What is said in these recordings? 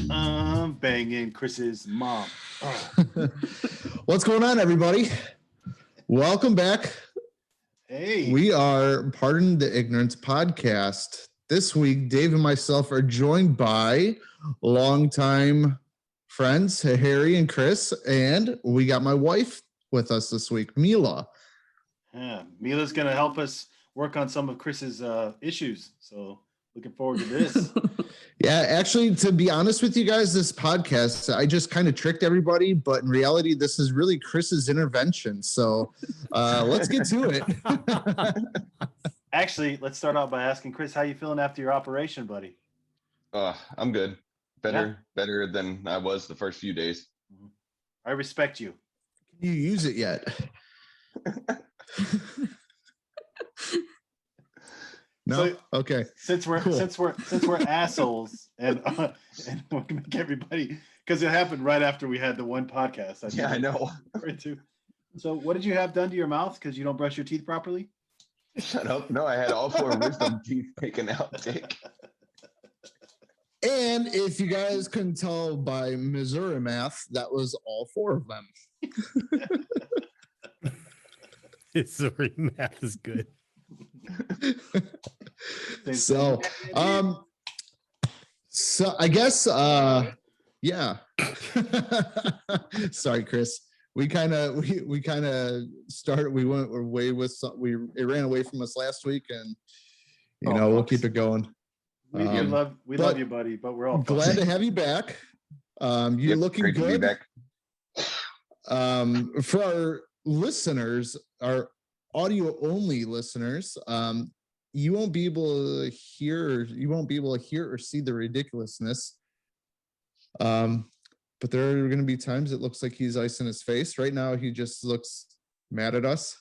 I'm banging Chris's mom. What's going on, everybody? Welcome back. Hey. We are Pardon the Ignorance podcast. This week, Dave and myself are joined by longtime friends, Harry and Chris, and we got my wife with us this week, Mila. Yeah, Mila's going to help us work on some of Chris's issues. So looking forward to this. Yeah, actually, to be honest with you guys, this podcast, I just kind of tricked everybody, but in reality, this is really Chris's intervention. So let's get to it. Actually, let's start out by asking Chris, how you feeling after your operation, buddy? I'm good. Better than I was the first few days. I respect you. Can you use it yet? No. So, okay. Since we're assholes and we're gonna make everybody, because it happened right after we had the one podcast. I know. So, what did you have done to your mouth? Because you don't brush your teeth properly. Shut up! No, I had all 4 wisdom teeth taken out. Dick. And if you guys couldn't tell by Missouri math, that was all 4 of them. Missouri math is good. So I guess yeah. Sorry, Chris. We kind of started. We went away with some. It ran away from us last week, and we'll keep it going. We love you, buddy. But we're all glad to have you back. You're looking good. To be back. For our listeners, our audio only listeners, you won't be able to hear or see the ridiculousness. But there are going to be times it looks like he's icing his face. Right now, he just looks mad at us.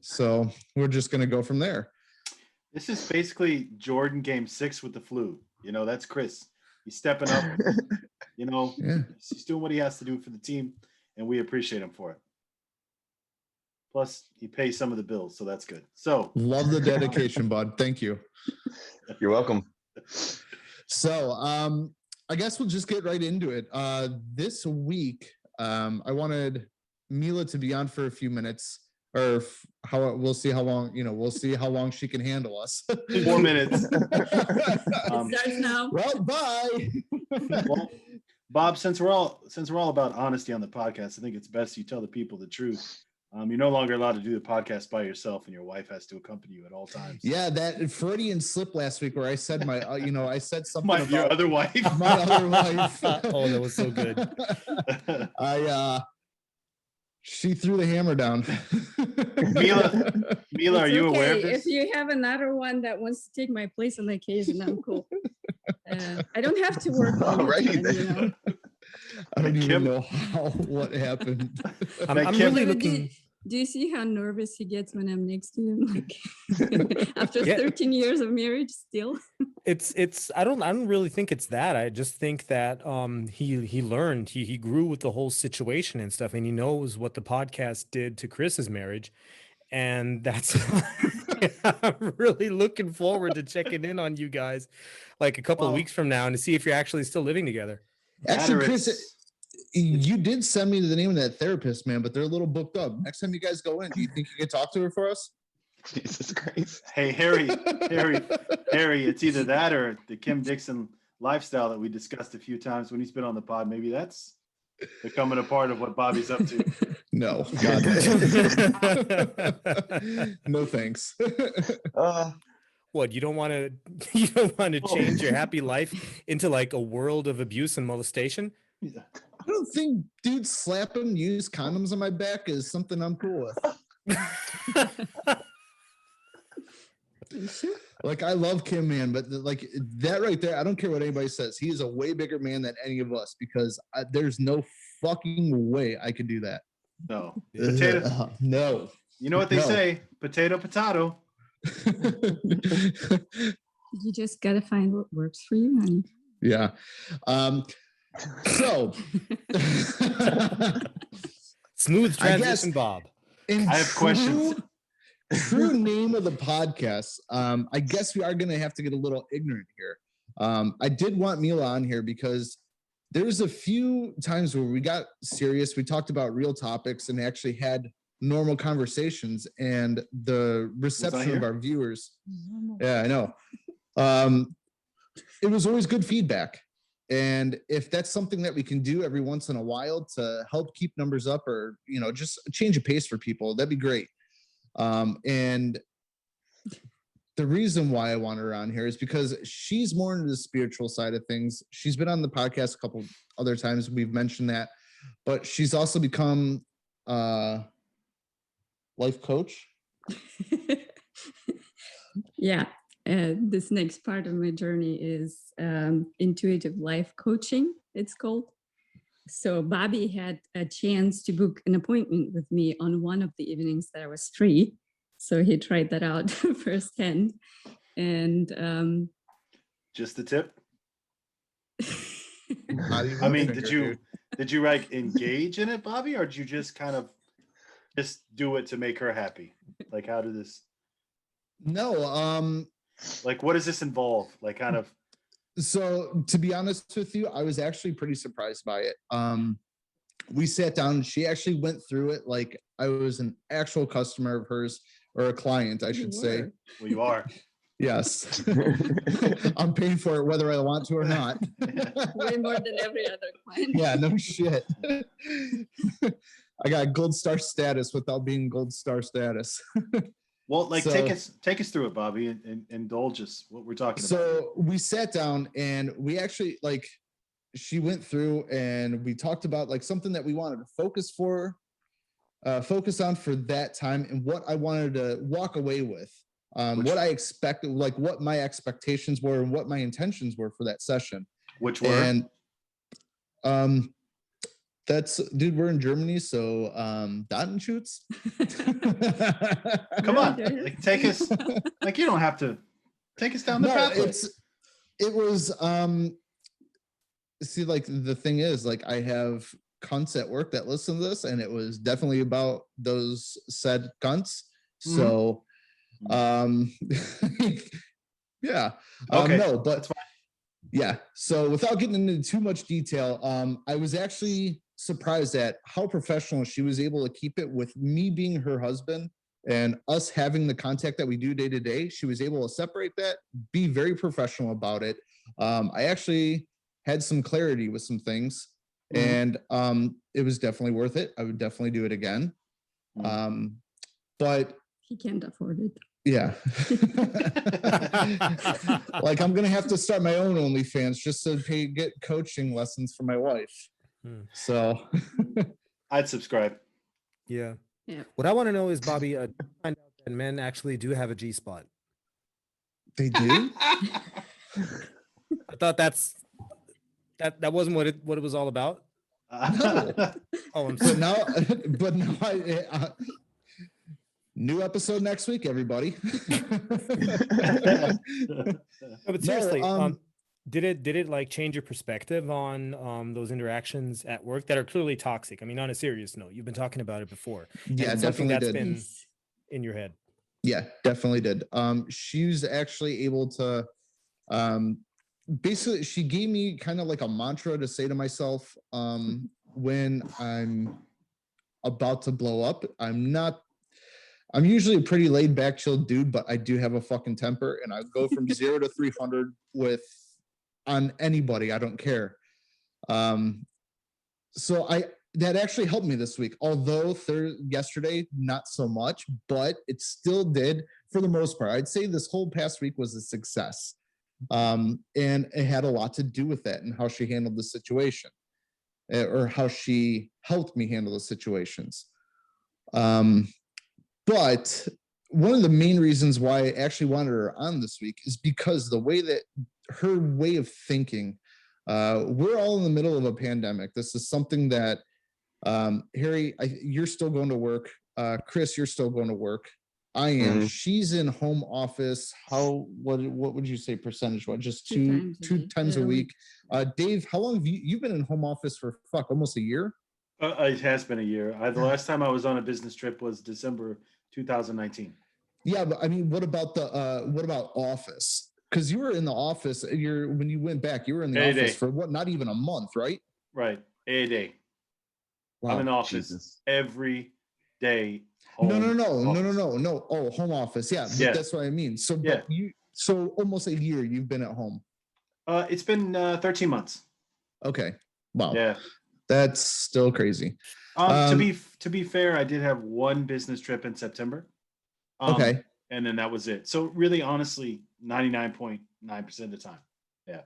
So we're just going to go from there. This is basically Jordan game 6 with the flu. That's Chris. He's stepping up. Yeah. He's doing what he has to do for the team, and we appreciate him for it. Plus, he pays some of the bills, so that's good. So love the dedication, bud. Thank you. You're welcome. So, I guess we'll just get right into it. This week, I wanted Mila to be on for a few minutes, or we'll see how long. We'll see how long she can handle us. 4 minutes. It starts now. Well, bye. Well, Bob, since we're all about honesty on the podcast, I think it's best you tell the people the truth. You're no longer allowed to do the podcast by yourself, and your wife has to accompany you at all times. Yeah, that Freudian slip last week where I said I said something about your other wife. My other wife. Oh, that was so good. She threw the hammer down. Mila, are you aware of this? If you have another one that wants to take my place on occasion, I'm cool. I don't have to work all the time, I don't even know what happened. I'm really looking. Do you see how nervous he gets when I'm next to him? Like after 13 years of marriage, still. I don't really think it's that. I just think that he learned, he grew with the whole situation and stuff, and he knows what the podcast did to Chris's marriage, and that's. I'm really looking forward to checking in on you guys, like a couple of weeks from now, and to see if you're actually still living together. Actually, Chris, you did send me the name of that therapist, man, but they're a little booked up. Next time you guys go in, do you think you could talk to her for us? Jesus Christ. Hey, Harry, it's either that or the Kim Dixon lifestyle that we discussed a few times when he's been on the pod. Maybe that's becoming a part of what Bobby's up to. No. No, thanks. What, you don't want to change your happy life into like a world of abuse and molestation? I don't think dudes slapping used condoms on my back is something I'm cool with. Like, I love Kim, man, but like that right there, I don't care what anybody says. He is a way bigger man than any of us because there's no fucking way I could do that. No. No. You know what they say? Potato, potato. You just gotta find what works for you, honey. Yeah. So smooth transition, Bob. In I have questions. True name of the podcast. I guess we are going to have to get a little ignorant here. I did want Mila on here because there's a few times where we got serious. We talked about real topics and actually had normal conversations, and the reception of our viewers. Yeah, I know. It was always good feedback. And if that's something that we can do every once in a while to help keep numbers up, or, you know, just change a pace for people, that'd be great. And the reason why I want her on here is because she's more into the spiritual side of things. She's been on the podcast a couple other times. We've mentioned that, but she's also become a life coach. Yeah. This next part of my journey is intuitive life coaching, it's called. So Bobby had a chance to book an appointment with me on one of the evenings that I was free. So he tried that out firsthand. And Just the tip. I mean, did you like engage in it, Bobby, or did you just kind of just do it to make her happy? Like, how did this? No. Like, what does this involve? Like, kind of. So to be honest with you, I was actually pretty surprised by it. We sat down and she actually went through it like I was an actual customer of hers, or a client, I should say. Well, you are. Yes. I'm paying for it whether I want to or not. way more than every other client. Yeah, no shit. I got gold star status without being gold star status. Well, like, So- take us through it, Bobby, and indulge us what we're talking about. So we sat down and we actually, like, she went through and we talked about like something that we wanted to focus on for that time, and what I wanted to walk away with, what I expected, like what my expectations were and what my intentions were for that session. Which were? And that's, dude, we're in Germany, so Datenschutz. Come on, like, take us. Like, you don't have to take us down the pathway. It was see, like, the thing is, like, I have cunts at work that listen to this, and it was definitely about those said cunts. So yeah. Okay, No, but that's fine. yeah. So without getting into too much detail, I was actually surprised at how professional she was able to keep it with me being her husband and us having the contact that we do day to day. She was able to separate that, be very professional about it. I actually had some clarity with some things, and it was definitely worth it. I would definitely do it again. But He can't afford it. yeah. Like, I'm gonna have to start my own OnlyFans just to get coaching lessons for my wife. So I'd subscribe. Yeah. Yeah. What I want to know is, Bobby, find out that men actually do have a G spot. they do. I thought that wasn't what it was all about. Oh, I'm sorry. But now new episode next week, everybody. No, but seriously, No, did it like change your perspective on those interactions at work that are clearly toxic? I mean, on a serious note, you've been talking about it before. yeah, It's something definitely that's did. been in your head. Yeah, definitely did. She was actually able to, basically, she gave me kind of like a mantra to say to myself, when I'm about to blow up. I'm usually a pretty laid back, chill dude, but I do have a fucking temper, and I go from 0 to 300 on anybody. I don't care. So that actually helped me this week, although yesterday, not so much, but it still did for the most part. I'd say this whole past week was a success. And it had a lot to do with that and how she handled the situation, or how she helped me handle the situations. But one of the main reasons why I actually wanted her on this week is because the way that her way of thinking, we're all in the middle of a pandemic. This is something that, Harry, you're still going to work. Chris, you're still going to work. I am. She's in home office. What would you say percentage? What, just two times a week? Dave, how long have you been in home office for? Almost a year. It has been a year. The last time I was on a business trip was December 2019. Yeah, but I mean, what about office? Because you were in the office. When you went back, you were in the Hey, office day. for what? Not even a month, right? Right. A day. Wow. I'm in the office Jesus. every day. No. Office. Oh, home office. Yeah, Yeah. that's what I mean. So, Yeah. but so almost a year you've been at home. It's been 13 months. Okay. Wow. Yeah. That's still crazy. To be fair, I did have one business trip in September. Okay. And then that was it. So really, honestly, 99.9% of the time. Yeah.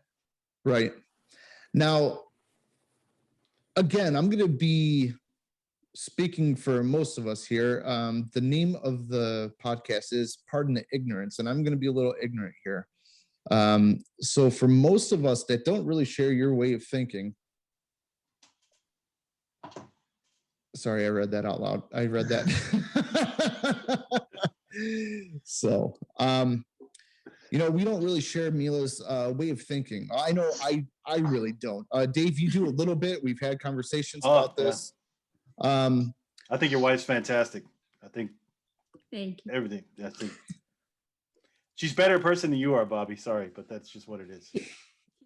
Right. Now, again, I'm going to be speaking for most of us here. The name of the podcast is Pardon the Ignorance, and I'm going to be a little ignorant here. So for most of us that don't really share your way of thinking, sorry, I read that out loud. I read that. So, we don't really share Mila's way of thinking. I know I really don't. Dave, you do a little bit. We've had conversations about this. I think your wife's fantastic. I think Thank you. everything. I think she's a better person than you are, Bobby. Sorry, but that's just what it is.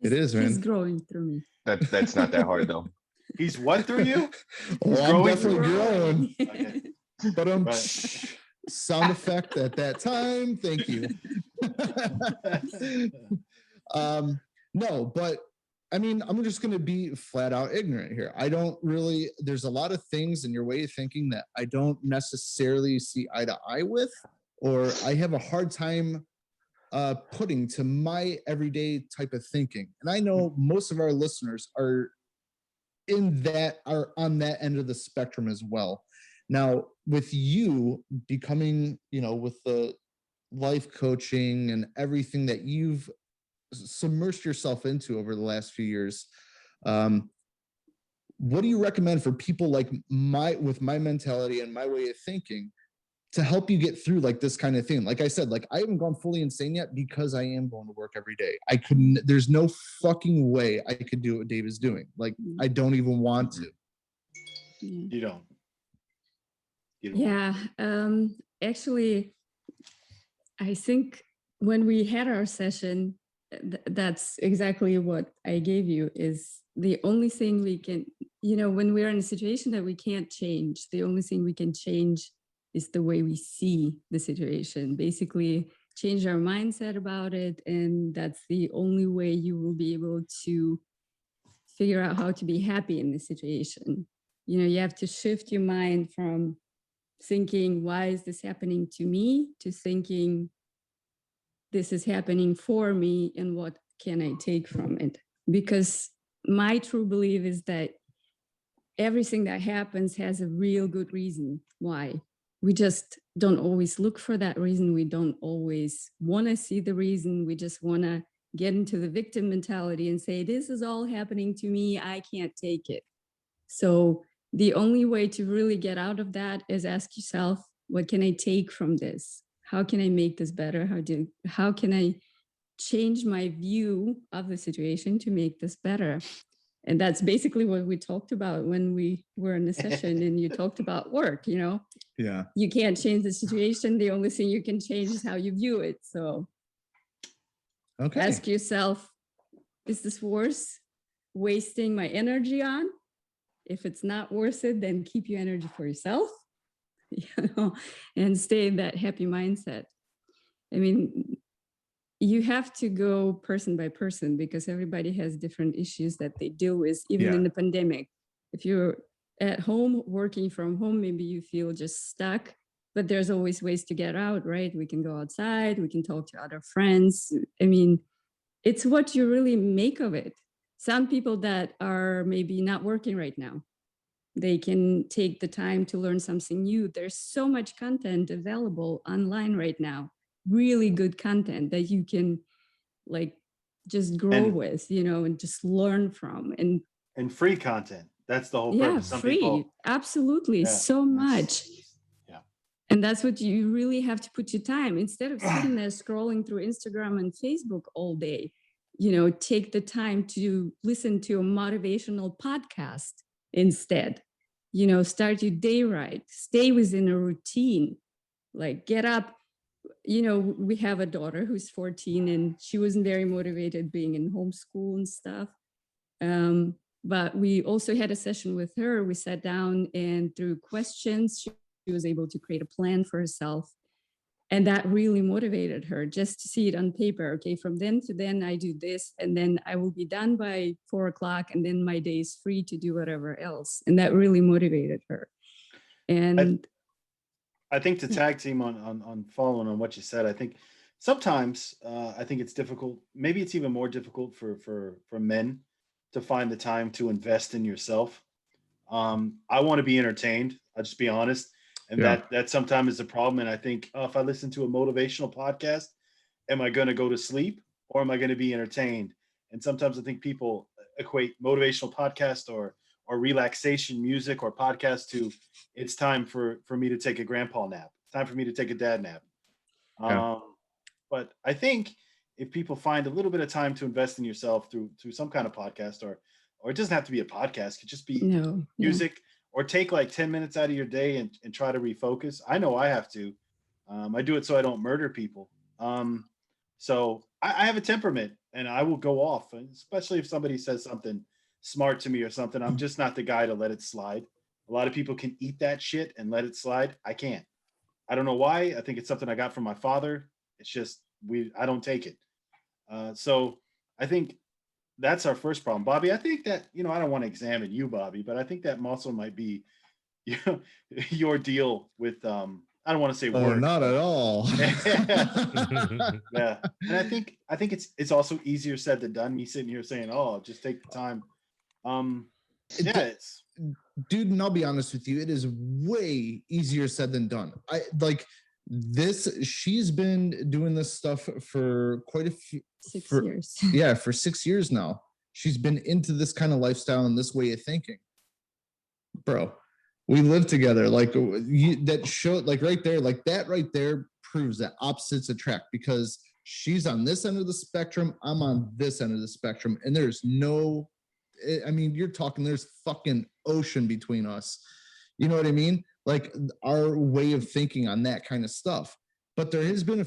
It is, man. He's growing through me. That's not that hard though. He's what through you? He's growing definitely growing. Okay. But Right. sound effect at that time. Thank you. No, but I mean, I'm just going to be flat out ignorant here. I don't really, there's a lot of things in your way of thinking that I don't necessarily see eye to eye with, or I have a hard time putting to my everyday type of thinking. And I know most of our listeners are on that end of the spectrum as well. Now, with you becoming, with the life coaching and everything that you've submersed yourself into over the last few years, what do you recommend for people like with my mentality and my way of thinking to help you get through like this kind of thing? Like I said, like I haven't gone fully insane yet because I am going to work every day. There's no fucking way I could do what Dave is doing. Like I don't even want to. You don't. Yeah. Actually, I think when we had our session, that's exactly what I gave you. Is the only thing we can, when we're in a situation that we can't change, the only thing we can change is the way we see the situation. Basically, change our mindset about it. And that's the only way you will be able to figure out how to be happy in the situation. You have to shift your mind from thinking, why is this happening to me, to thinking, this is happening for me and what can I take from it? Because my true belief is that everything that happens has a real good reason why. We just don't always look for that reason. We don't always want to see the reason. We just want to get into the victim mentality and say, this is all happening to me. I can't take it. So the only way to really get out of that is ask yourself, what can I take from this? How can I make this better? How can I change my view of the situation to make this better? And that's basically what we talked about when we were in the session and you talked about work, Yeah. You can't change the situation. The only thing you can change is how you view it. So ask yourself, is this worth wasting my energy on? If it's not worth it, then keep your energy for yourself, and stay in that happy mindset. I mean, you have to go person by person because everybody has different issues that they deal with, even in the pandemic. If you're at home, working from home, maybe you feel just stuck, but there's always ways to get out, right? We can go outside, we can talk to other friends. I mean, it's what you really make of it. Some people that are maybe not working right now, they can take the time to learn something new. There's so much content available online right now, really good content that you can just grow with, and just learn from. And free content. That's the whole purpose. Some free. People, absolutely. So much. Yeah. And that's what you really have to put your time. Instead of sitting there scrolling through Instagram and Facebook all day, take the time to listen to a motivational podcast instead. start your day right, stay within a routine, like get up. We have a daughter who's 14 and she wasn't very motivated being in homeschool and stuff. But we also had a session with her. We sat down and through questions, she was able to create a plan for herself. And that really motivated her just to see it on paper. Okay, from then to then I do this, and then I will be done by 4 o'clock, and then my day is free to do whatever else. And that really motivated her. And I think to tag team on following on what you said, I think sometimes I think it's difficult. Maybe it's even more difficult for men to find the time to invest in yourself. I want to be entertained. I'll just be honest, and Yeah. that sometimes is a problem. And I think if I listen to a motivational podcast, am I going to go to sleep or am I going to be entertained? And sometimes I think people equate motivational podcast or relaxation music or podcast to it's time for me to take a grandpa nap. It's time for me to take a dad nap. Yeah. But I think if people find a little bit of time to invest in yourself through some kind of podcast or it doesn't have to be a podcast, it could just be no, yeah. music or take like 10 minutes out of your day and try to refocus. I know I have to. I do it so I don't murder people. So I have a temperament and I will go off, and especially if somebody says something smart to me or something. I'm just not the guy to let it slide. A lot of people can eat that shit and let it slide. I can't. I don't know why. I think it's something I got from my father. It's just I don't take it. So I think that's our first problem, Bobby. I think that I don't want to examine you, Bobby, but I think that muscle might be your deal with I don't want to say Oh, work. not at all. Yeah, and I think it's also easier said than done. Me sitting here saying, "Oh, just take the time." Yeah, it's Dude, and I'll be honest with you, it is way easier said than done. I like this. She's been doing this stuff for quite a few 6 for- years. Yeah, for 6 years now. She's been into this kind of lifestyle and this way of thinking. Bro, we live together. Like that show, like right there, like that right there proves that opposites attract, because she's on this end of the spectrum, I'm on this end of the spectrum, and there's no, I mean, you're talking, there's fucking ocean between us. You know what I mean? Like our way of thinking on that kind of stuff. But there's been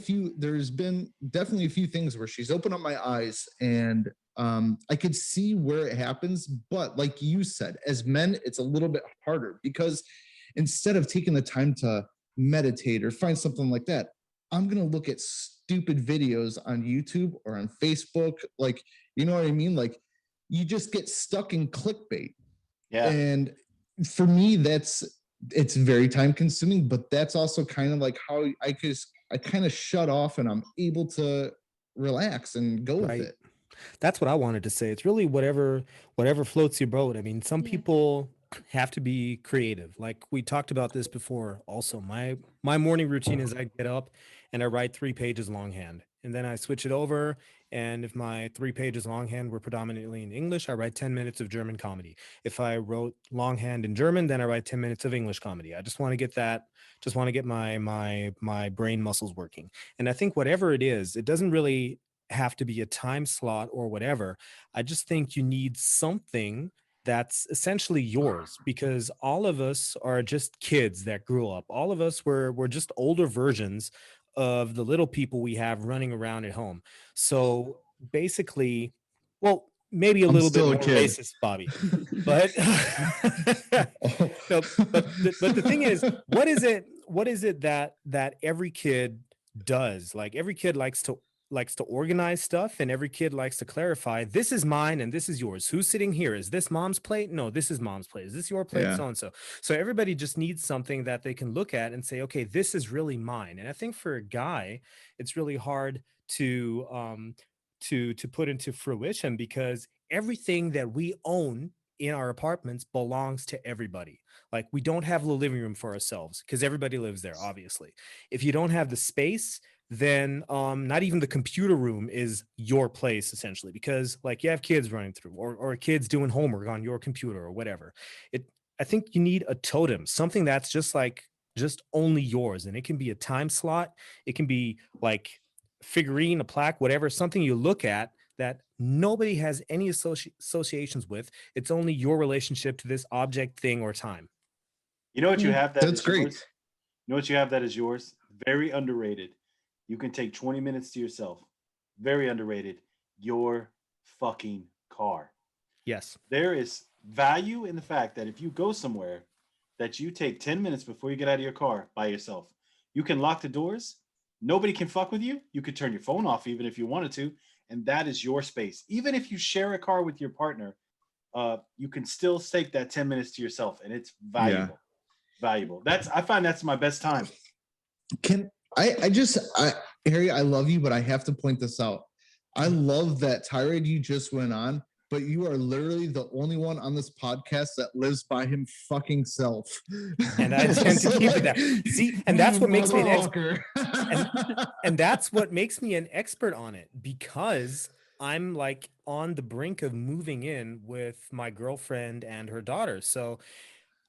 definitely a few things where she's opened up my eyes, and I could see where it happens. But like you said, as men, it's a little bit harder, because instead of taking the time to meditate or find something like that, I'm going to look at stupid videos on YouTube or on Facebook. Like, you know what I mean? Like you just get stuck in clickbait. yeah. And for me, it's very time consuming, but that's also kind of like how I kind of shut off and I'm able to relax and go with Right. it. That's what I wanted to say. It's really whatever floats your boat. I mean, some Yeah. people have to be creative. Like we talked about this before. Also, my morning routine is I get up and I write 3 pages longhand, and then I switch it over. And if my 3 pages longhand were predominantly in English, I write 10 minutes of German comedy. If I wrote longhand in German, then I write 10 minutes of English comedy. I just want to get that. Just want to get my brain muscles working. And I think whatever it is, it doesn't really have to be a time slot or whatever. I just think you need something that's essentially yours, because all of us are just kids that grew up. All of us were just older versions of the little people we have running around at home. So basically, well, maybe a I'm little bit still a more kid. racist, Bobby. But no, but the thing is, what is it that every kid does? Like every kid likes to organize stuff, and every kid likes to clarify, this is mine and this is yours. Who's sitting here? Is this mom's plate? No, this is mom's plate. Is this your plate? Yeah. So and so. So everybody just needs something that they can look at and say, okay, this is really mine. And I think for a guy, it's really hard to put into fruition, because everything that we own in our apartments belongs to everybody. Like we don't have the living room for ourselves because everybody lives there, obviously. If you don't have the space, then not even the computer room is your place, essentially, because like you have kids running through, or kids doing homework on your computer or whatever. I think you need a totem, something that's just only yours. And it can be a time slot, it can be like figurine, a plaque, whatever, something you look at that nobody has any associations with. It's only your relationship to this object, thing, or time. You know what you Yeah. have that That's is great. yours? You know what you have that is yours? Very underrated. You can take 20 minutes to yourself. Very underrated. Your fucking car. Yes. There is value in the fact that if you go somewhere that you take 10 minutes before you get out of your car by yourself, you can lock the doors. Nobody can fuck with you. You could turn your phone off even if you wanted to. And that is your space. Even if you share a car with your partner, you can still take that 10 minutes to yourself, and it's valuable. Valuable. I find that's my best time. Can I Harry, I love you, but I have to point this out. I love that tirade you just went on, but you are literally the only one on this podcast that lives by him fucking self. And I tend to keep it that. See, and that's what makes me an expert. And that's what makes me an expert on it, because I'm like on the brink of moving in with my girlfriend and her daughter. So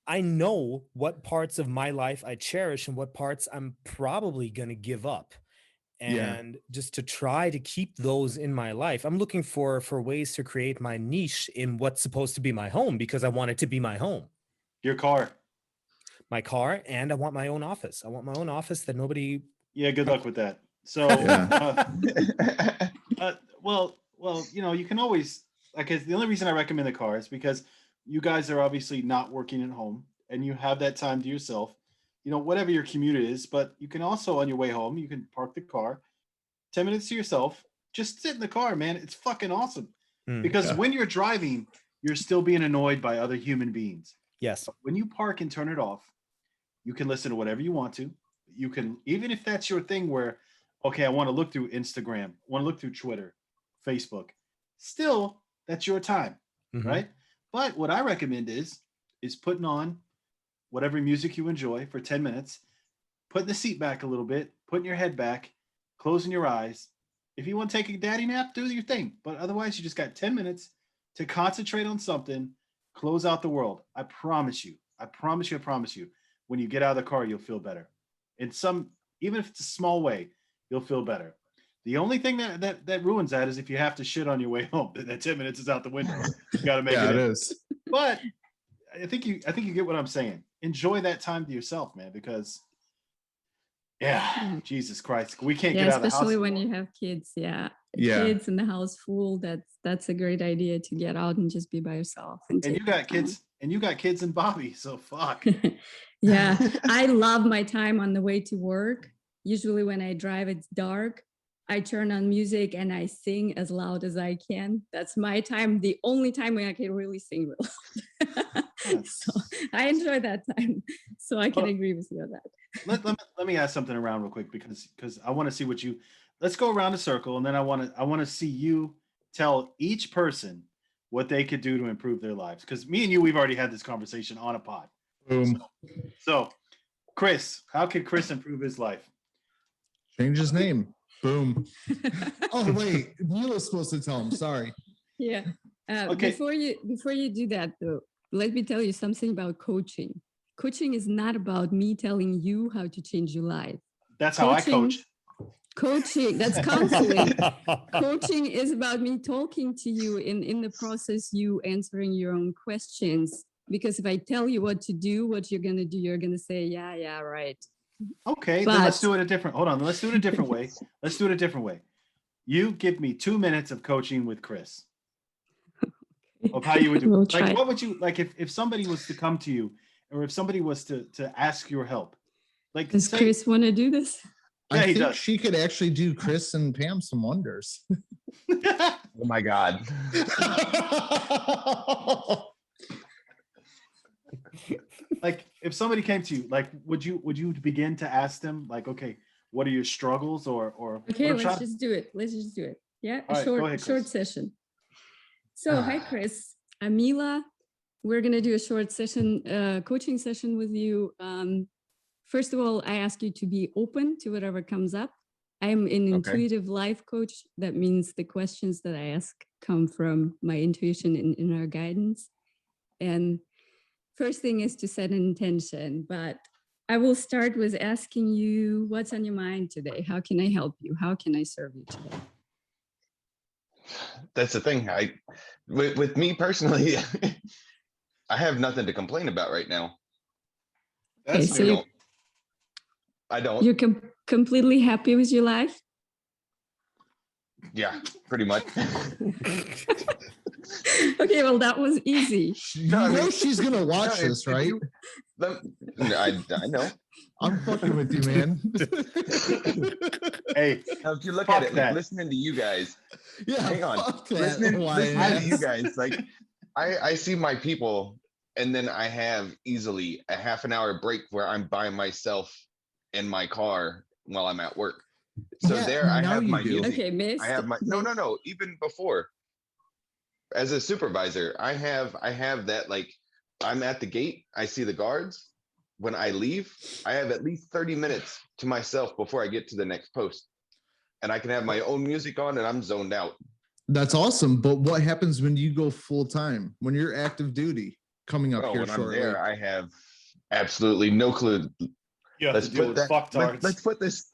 I know what parts of my life I cherish and what parts I'm probably going to give up. Yeah. And just to try to keep those in my life, I'm looking for ways to create my niche in what's supposed to be my home, because I want it to be my home. Your car. My car, and I want my own office. I want my own office that nobody. Yeah, good luck with that. So, well, you know, you can always, like, the only reason I recommend the car is because you guys are obviously not working at home and you have that time to yourself, you know, whatever your commute is. But you can also, on your way home, you can park the car, 10 minutes to yourself, just sit in the car, man. It's fucking awesome. Because when you're driving, you're still being annoyed by other human beings. Yes. When you park and turn it off, you can listen to whatever you want to. You can, even if that's your thing where, okay, I want to look through Instagram, I want to look through Twitter, Facebook. Still, that's your time, right? But what I recommend is putting on whatever music you enjoy for 10 minutes, putting the seat back a little bit, putting your head back, closing your eyes. If you want to take a daddy nap, do your thing. But otherwise, you just got 10 minutes to concentrate on something, close out the world. I promise you. I promise you. I promise you. When you get out of the car, you'll feel better. In some, even if it's a small way, you'll feel better. The only thing that ruins that is if you have to shit on your way home. That 10 minutes is out the window. You got to make it is. But I think you get what I'm saying. Enjoy that time to yourself, man, because Jesus Christ, we can't get out of the house. Especially when you have kids. Kids in the house full. That's a great idea to get out and just be by yourself. And you got kids, and you got kids and Bobby, so fuck. Yeah, I love my time on the way to work. Usually when I drive, it's dark. I turn on music and I sing as loud as I can. That's my time, the only time when I can really sing real loud. So I enjoy that time. So I can agree with you on that. Let me ask something around real quick, because I want to see what you. Let's go around a circle, and then I want to see you tell each person what they could do to improve their lives. Because me and you, we've already had this conversation on a pod. Boom. So, Chris, how could Chris improve his life? Change his name. Boom. Oh wait, Mila's supposed to tell him. Sorry. Yeah. Okay. Before you do that, though, let me tell you something about coaching. Coaching is not about me telling you how to change your life. That's how I coach. Coaching, that's counseling. Coaching is about me talking to you in the process, you answering your own questions. Because if I tell you what to do, what you're going to do, you're going to say, yeah, right. Okay, then let's do it a different. Hold on, let's do it a different way. Let's do it a different way. You give me 2 minutes of coaching with Chris. Of how you would do. Like, what would you like if somebody was to come to you, or if somebody was to ask your help? Like, does Chris want to do this? Yeah, I think she could actually do Chris and Pam some wonders. Oh my God. Like, if somebody came to you, like, would you begin to ask them, like, okay, what are your struggles, or okay, let's just do it. Yeah, short session. So hi Chris, I'm Mila. We're gonna do a short session, coaching session with you. First of all, I ask you to be open to whatever comes up. I'm an intuitive life coach. That means the questions that I ask come from my intuition and inner guidance. And first thing is to set an intention, but I will start with asking you what's on your mind today. How can I help you? How can I serve you today? That's the thing. With me personally, I have nothing to complain about right now. Okay, That's so I new. don't. I don't. you're completely happy with your life? Yeah, pretty much. Okay, well, that was easy. You No, I know mean- she's gonna watch No, this, right? I know. I'm fucking with you, man. Hey, Now, if you look Fuck at it, like that. listening to you guys, Yeah, hang on. fuck that. listening to you YNS. guys, like I see my people, and then I have easily a half an hour break where I'm by myself in my car while I'm at work. So Yeah, there I now have you my do. music. Okay, miss. I have my no, even before. As a supervisor, I have that, like, I'm at the gate, I see the guards. When I leave, I have at least 30 minutes to myself before I get to the next post. And I can have my own music on and I'm zoned out. That's awesome. But what happens when you go full time? When you're active duty coming up Oh, here when I'm shortly? there, I have absolutely no clue. you have Let's to deal put with that. fucktards. Let's put this.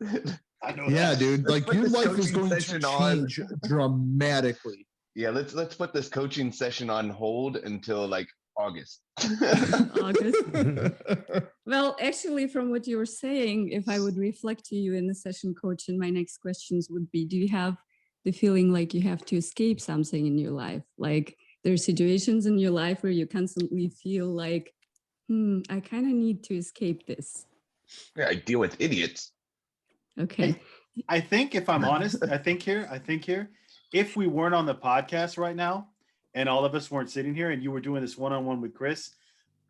I know Yeah, that. dude. Let's Like put your this life is coaching going to session on. change dramatically. Yeah, let's put this coaching session on hold until like August. August. Well, actually, from what you were saying, if I would reflect to you in the session coach, and my next questions would be, do you have the feeling like you have to escape something in your life? Like there are situations in your life where you constantly feel like, I kind of need to escape this. Yeah, I deal with idiots. Okay. I think if I'm honest, I think here, if we weren't on the podcast right now and all of us weren't sitting here and you were doing this one-on-one with Chris,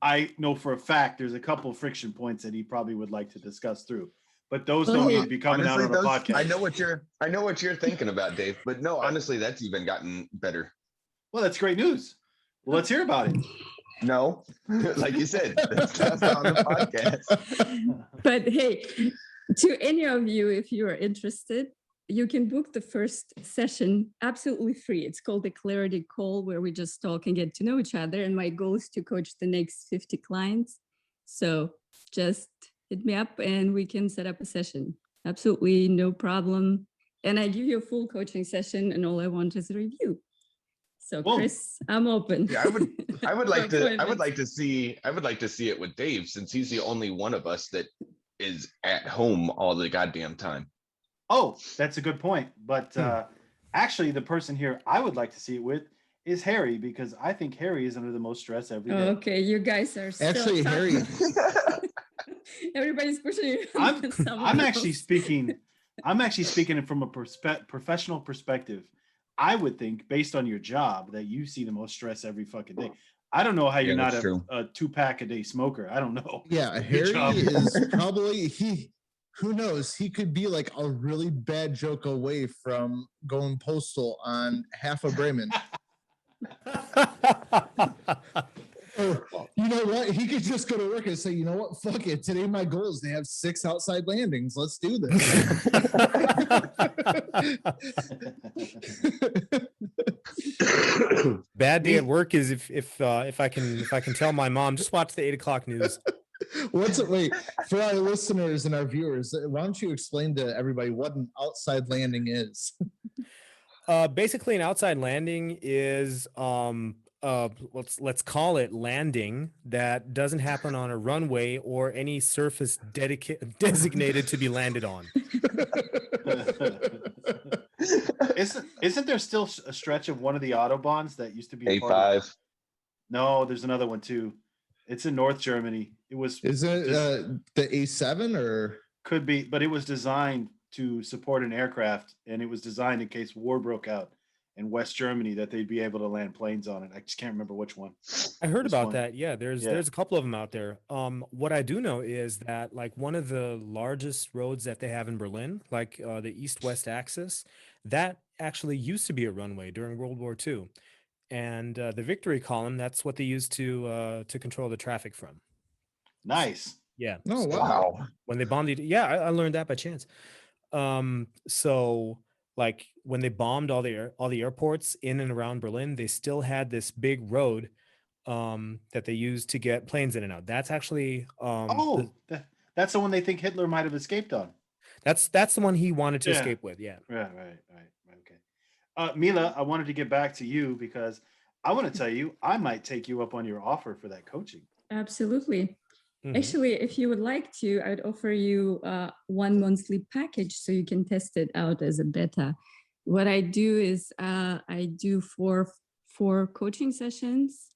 I know for a fact there's a couple of friction points that he probably would like to discuss through. But those Well, don't hey, need to be coming Honestly, out on a podcast. I know what you're thinking about, Dave. But no, honestly, that's even gotten better. Well, that's great news. Well, let's hear about it. No, like you said, that's not on the podcast. But hey, to any of you, if you are interested, you can book the first session absolutely free. It's called the Clarity Call, where we just talk and get to know each other. And my goal is to coach the next 50 clients. So just hit me up and we can set up a session. Absolutely no problem. And I give you a full coaching session, and all I want is a review. So Whoa. Chris, I'm open. Yeah, I would like For to appointments. I would like to see it with Dave, since he's the only one of us that is at home all the goddamn time. Oh, that's a good point. But actually, the person here I would like to see it with is Harry, because I think Harry is under the most stress every day. Okay, you guys are so Actually, tough. Harry, Everybody's pushing you. I'm actually speaking. I'm actually speaking from a professional perspective. I would think, based on your job, that you see the most stress every fucking day. I don't know how you're not that's true. a 2-pack a day smoker. I don't know. yeah, Good job. Harry is probably who knows? He could be like a really bad joke away from going postal on half of Bremen. Or you know what? He could just go to work and say, you know what? Fuck it. Today my goal is to have 6 outside landings. Let's do this. Bad day at work is if I can tell my mom, just watch the 8 o'clock news. Wait, for our listeners and our viewers, why don't you explain to everybody what an outside landing is? Basically, an outside landing is let's call it landing that doesn't happen on a runway or any surface designated to be landed on. Isn't there still a stretch of one of the autobahns that used to be a part of- A5. No, there's another one too. It's in North Germany. It was Is it just- the A7 or? could be, but it was designed to support an aircraft, and it was designed in case war broke out in West Germany that they'd be able to land planes on it. I just can't remember which one. I heard This about one. that. Yeah, there's a couple of them out there. What I do know is that like one of the largest roads that they have in Berlin, like the east-west axis, that actually used to be a runway during World War II. And the Victory Column, that's what they used to control the traffic from. Nice. Yeah. Oh, so wow. when they bombed it, yeah, I learned that by chance. So like when they bombed all the airports in and around Berlin, they still had this big road that they used to get planes in and out. That's actually That's the one they think Hitler might have escaped on. that's the one he wanted to Yeah. escape with. Yeah. Right. Okay. Mila, I wanted to get back to you because I want to tell you I might take you up on your offer for that coaching. Absolutely. Actually, if you would like to, I'd offer you one monthly package so you can test it out as a beta. What I do is I do four coaching sessions.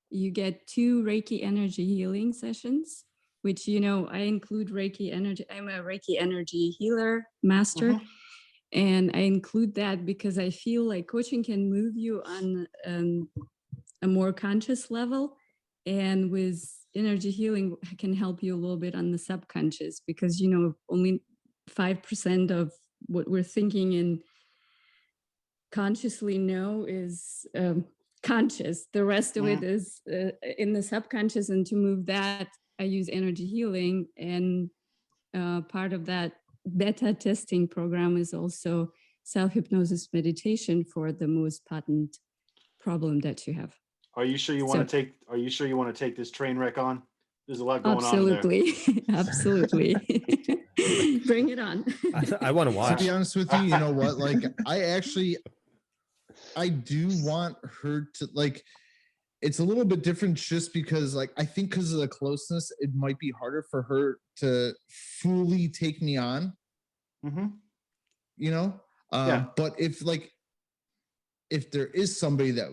You get 2 Reiki energy healing sessions, which, I include Reiki energy. I'm a Reiki energy healer master. Mhm. And I include that because I feel like coaching can move you on a more conscious level. And with energy healing can help you a little bit on the subconscious because, only 5% of what we're thinking and consciously know is conscious. The rest of it is in the subconscious. And to move that, I use energy healing. And part of that beta testing program is also self-hypnosis meditation for the most potent problem that you have. Are you sure you want to take? Are you sure you want to take this train wreck on? There's a lot going on in there. Absolutely, absolutely. Bring it on. I want to To watch. be honest with you, you know what? Like, I do want her to, like, it's a little bit different just because, like, I think because of the closeness, it might be harder for her to fully take me on, Mm-hmm. Yeah. But if there is somebody that,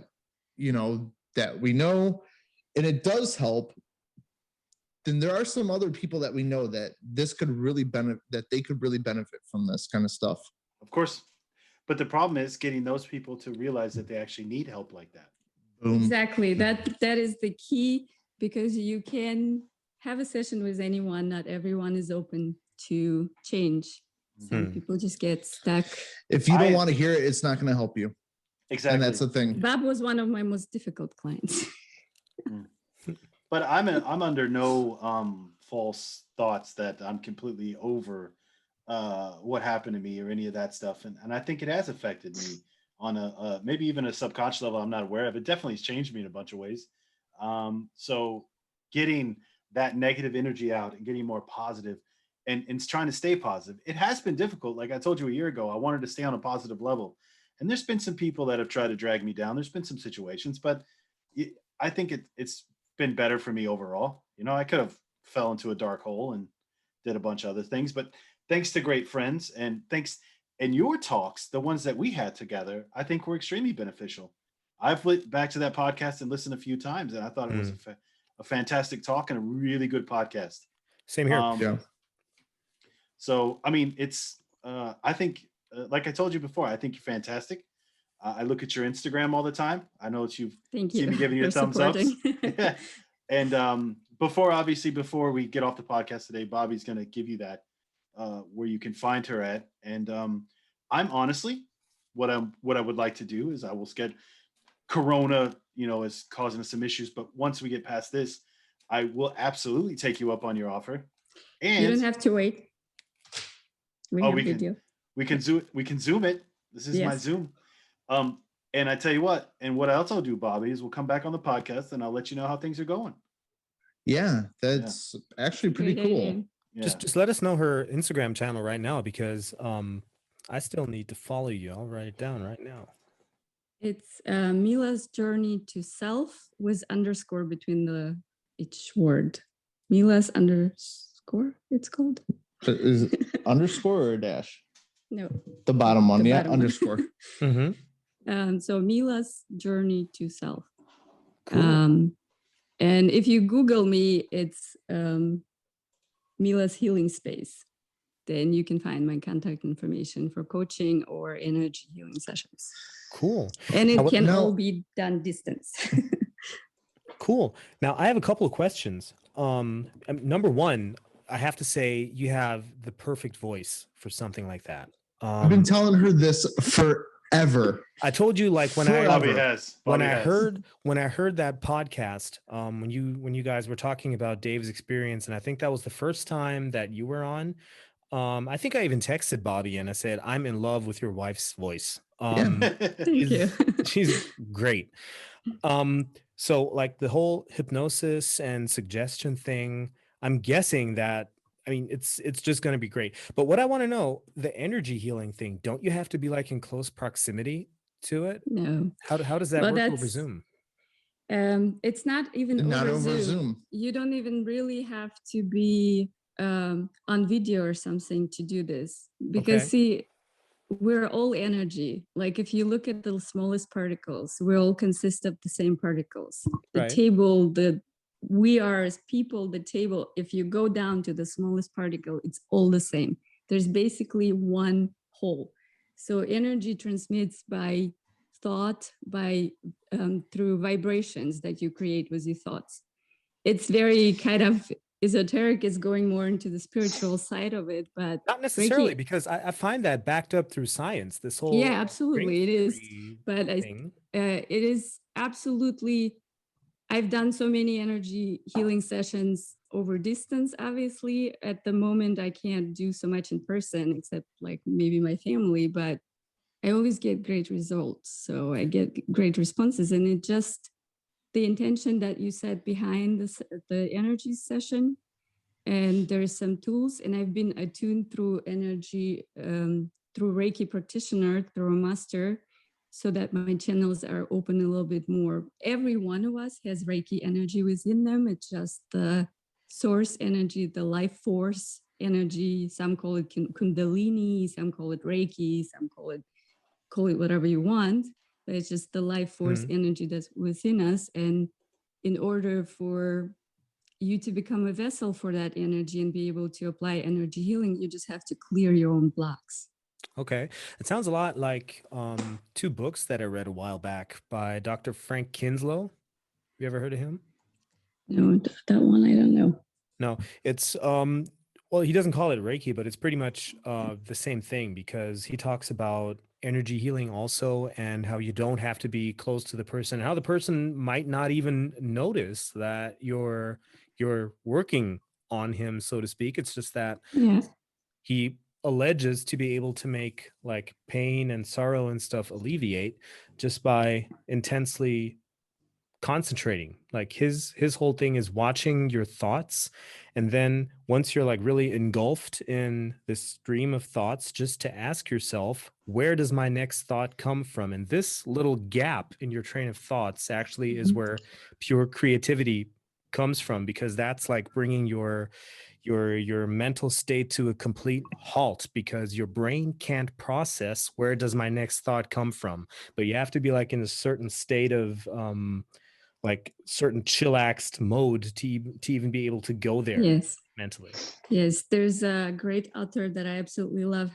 that we know, and it does help, then there are some other people that we know that this could really benefit, that they could really benefit from this kind of stuff. Of course. But the problem is getting those people to realize that they actually need help like that. Boom. Exactly. That is the key, because you can have a session with anyone. Not everyone is open to change. Some people just get stuck. If you don't want to hear it, it's not going to help you. Exactly. And that's the thing. Bob was one of my most difficult clients. But I'm under no false thoughts that I'm completely over what happened to me or any of that stuff. And I think it has affected me on a maybe even a subconscious level I'm not aware of. It definitely has changed me in a bunch of ways. So getting that negative energy out and getting more positive and trying to stay positive, it has been difficult. Like I told you a year ago, I wanted to stay on a positive level. And there's been some people that have tried to drag me down. There's been some situations, but I think it's been better for me overall. I could have fell into a dark hole and did a bunch of other things, but thanks to great friends and your talks, the ones that we had together, I think were extremely beneficial. I've went back to that podcast and listened a few times, and I thought it was a fantastic talk and a really good podcast. Same here. Yeah. So, I mean, it's, I think, like I told you before, I think you're fantastic. I look at your Instagram all the time. I know that you've Thank seen you me giving you a for thumbs up. supporting. And before we get off the podcast today, Bobby's going to give you that where you can find her at. And I'm honestly, what I would like to do is I will get Corona, is causing us some issues. But once we get past this, I will absolutely take you up on your offer. And you don't have to wait. We have video. We can Zoom it. This is my Zoom. And I tell you what, and what else I'll do, Bobby, is we'll come back on the podcast and I'll let you know how things are going. Yeah, that's actually pretty cool. Yeah. Just let us know her Instagram channel right now, because I still need to follow you. I'll write it down right now. It's Mila's journey to self with underscore between each word. Mila's underscore, it's called. Is it underscore or a dash? No. The bottom one, bottom one. Underscore. So Mila's journey to self. Cool. And if you Google me, it's Mila's healing space. Then you can find my contact information for coaching or energy healing sessions. Cool. And it can all be done distance. Cool. Now I have a couple of questions. Number one, I have to say you have the perfect voice for something like that. I've been telling her this forever. I told you, like, when Bobby I has. heard that podcast, when you guys were talking about Dave's experience, and I think that was the first time that you were on. I think I even texted Bobby and I said, I'm in love with your wife's voice. Thank you. She's great. So like the whole hypnosis and suggestion thing, I'm guessing that, I mean, it's just going to be great. But what I want to know, the energy healing thing, don't you have to be like in close proximity to it? No. How does that work over Zoom? It's not even Not over over Zoom. Zoom. You don't even really have to be on video or something to do this, because Okay. see, we're all energy. Like if you look at the smallest particles, we all consist of the same particles. The Right. table, we are as people, the table, if you go down to the smallest particle, it's all the same. There's basically one whole. So energy transmits by thought, by through vibrations that you create with your thoughts. It's very kind of esoteric, is going more into the spiritual side of it, but Not necessarily, Reiki, because I find that backed up through science. This whole yeah, string absolutely it is. theory But thing. it is absolutely, I've done so many energy healing sessions over distance. Obviously, at the moment, I can't do so much in person, except like maybe my family, but I always get great results. So I get great responses. And it just, the intention that you set behind the energy session, and there's some tools, and I've been attuned through energy, through Reiki practitioner, through a master, so that my channels are open a little bit more. Every one of us has Reiki energy within them. It's just the source energy, the life force energy. Some call it Kundalini, some call it Reiki, some call it whatever you want. But it's just the life force energy that's within us. And in order for you to become a vessel for that energy and be able to apply energy healing, you just have to clear your own blocks. Okay. It sounds a lot like two books that I read a while back by Dr. Frank Kinslow. You ever heard of him? No, that one I don't know. No, it's well, he doesn't call it Reiki, but it's pretty much the same thing, because he talks about energy healing also, and how you don't have to be close to the person, how the person might not even notice that you're working on him, so to speak. It's just that Yeah. he alleges to be able to make like pain and sorrow and stuff alleviate just by intensely concentrating. Like his whole thing is watching your thoughts, and then once you're like really engulfed in this stream of thoughts, just to ask yourself, where does my next thought come from? And this little gap in your train of thoughts actually is where pure creativity comes from, because that's like bringing your mental state to a complete halt, because your brain can't process where does my next thought come from. But you have to be like in a certain state of like certain chillaxed mode to even be able to go there. Yes. Mentally. Yes, there's a great author that I absolutely love,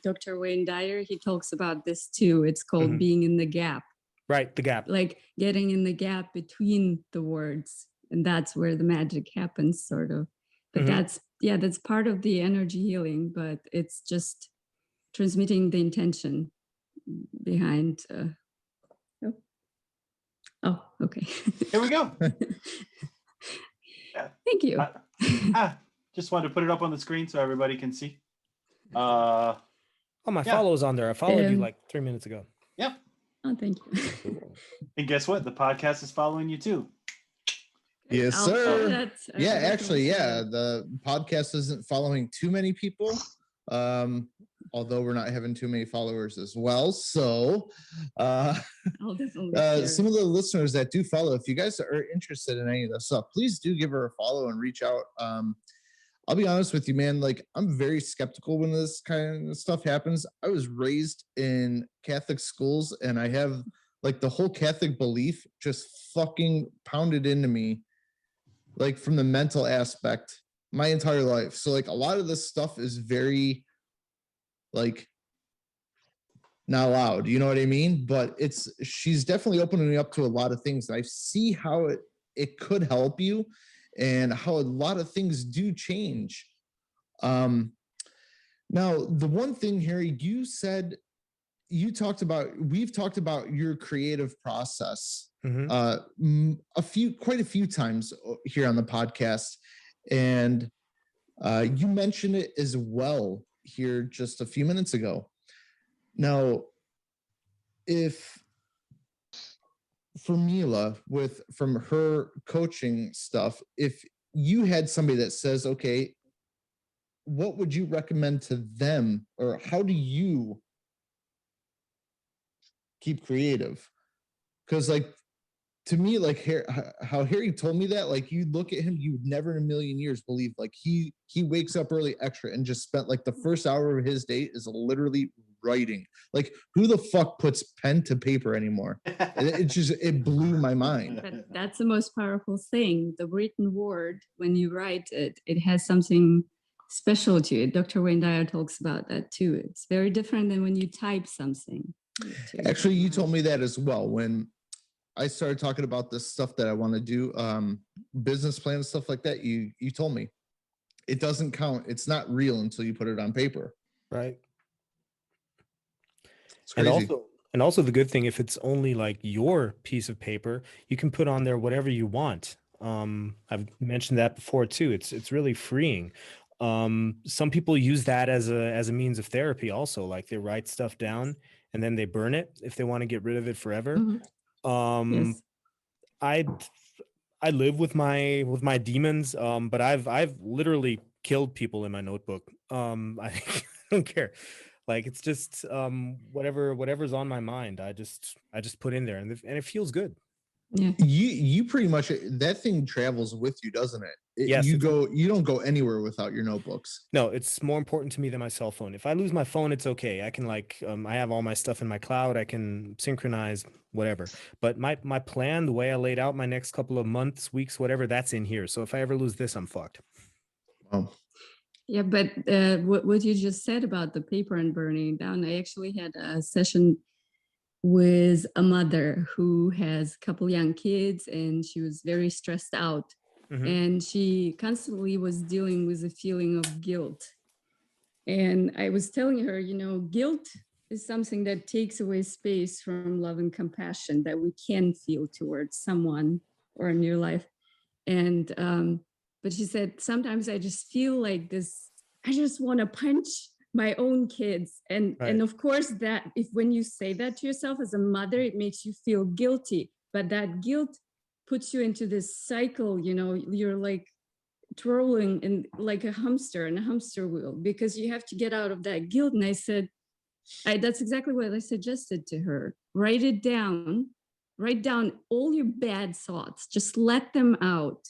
Dr. Wayne Dyer. He talks about this too. It's called being in the gap. Right, the gap. Like getting in the gap between the words, and that's where the magic happens, sort of. But that's part of the energy healing, but it's just transmitting the intention behind. Oh, okay. Here we go. Thank you. Just wanted to put it up on the screen so everybody can see. Oh, my follow-is on there. I followed you like 3 minutes ago. Yep. Oh, thank you. And guess what? The podcast is following you too. Yes, I'll sir. Yeah, actually, yeah. The podcast isn't following too many people, although we're not having too many followers as well. So I'll definitely some of the listeners that do follow, if you guys are interested in any of this stuff, please do give her a follow and reach out. I'll be honest with you, man. Like, I'm very skeptical when this kind of stuff happens. I was raised in Catholic schools, and I have like the whole Catholic belief just fucking pounded into me, like from the mental aspect, my entire life. So like a lot of this stuff is very like not allowed, you know what I mean? But she's definitely opening me up to a lot of things. And I see how it could help you, and how a lot of things do change. Now, the one thing, Harry, we've talked about your creative process quite a few times here on the podcast, and you mentioned it as well here just a few minutes ago. Now, if for Mila, from her coaching stuff, if you had somebody that says, okay, what would you recommend to them, or how do you keep creative? Because like, to me, like how Harry told me that, like you look at him, you would never in a million years believe like he wakes up early extra and just spent like the first hour of his day is literally writing. Like who the fuck puts pen to paper anymore? It blew my mind. But that's the most powerful thing. The written word, when you write it, it has something special to it. Dr. Wayne Dyer talks about that too. It's very different than when you type something. Actually, you told me that as well when I started talking about this stuff that I want to do, business plan and stuff like that. You told me it doesn't count. It's not real until you put it on paper. Right. It's crazy. And also the good thing, if it's only like your piece of paper, you can put on there whatever you want. I've mentioned that before too. It's really freeing. Some people use that as a means of therapy also. Like they write stuff down and then they burn it if they want to get rid of it forever. Yes. I live with my demons, but I've literally killed people in my notebook. I don't care. Like it's just whatever's on my mind. I just put in there, and it feels good. Yeah. You pretty much, that thing travels with you, doesn't it? Yes, You don't go anywhere without your notebooks. No, it's more important to me than my cell phone. If I lose my phone, it's okay. I can I have all my stuff in my cloud. I can synchronize whatever. But my plan, the way I laid out my next couple of months, weeks, whatever, that's in here. So if I ever lose this, I'm fucked. Wow. Yeah, but what you just said about the paper and burning down, I actually had a session with a mother who has a couple young kids, and she was very stressed out. And she constantly was dealing with a feeling of guilt. And I was telling her, guilt is something that takes away space from love and compassion that we can feel towards someone or in your life. And but she said, sometimes I just feel like this, I just want to punch my own kids. And of course, that when you say that to yourself as a mother, it makes you feel guilty. But that guilt puts you into this cycle, you're like twirling in like a hamster in a hamster wheel, because you have to get out of that guilt. And I said, that's exactly what I suggested to her. Write down all your bad thoughts, just let them out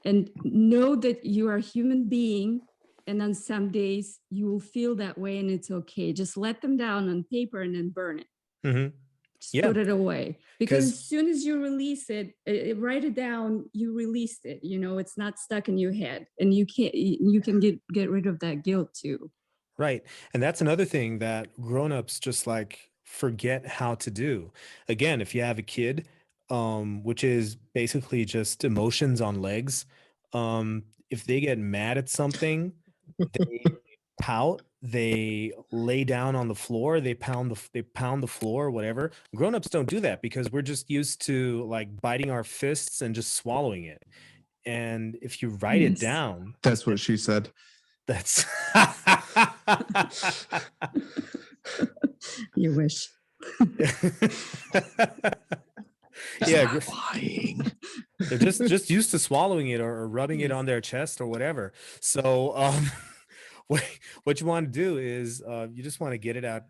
and know that you are a human being. And on some days you will feel that way, and it's okay. Just let them down on paper and then burn it. Just put it away, because as soon as you release it, write it down, you released it. It's not stuck in your head, and you can get rid of that guilt too. Right. And that's another thing that grownups just like forget how to do. Again, if you have a kid, which is basically just emotions on legs, if they get mad at something, they pout, they lay down on the floor, they pound the floor, whatever. Grownups don't do that because we're just used to like biting our fists and just swallowing it. And if you write it down, that's what she said. That's you wish. Yeah, lying. They're just used to swallowing it or rubbing it on their chest or whatever. So what you want to do is you just want to get it out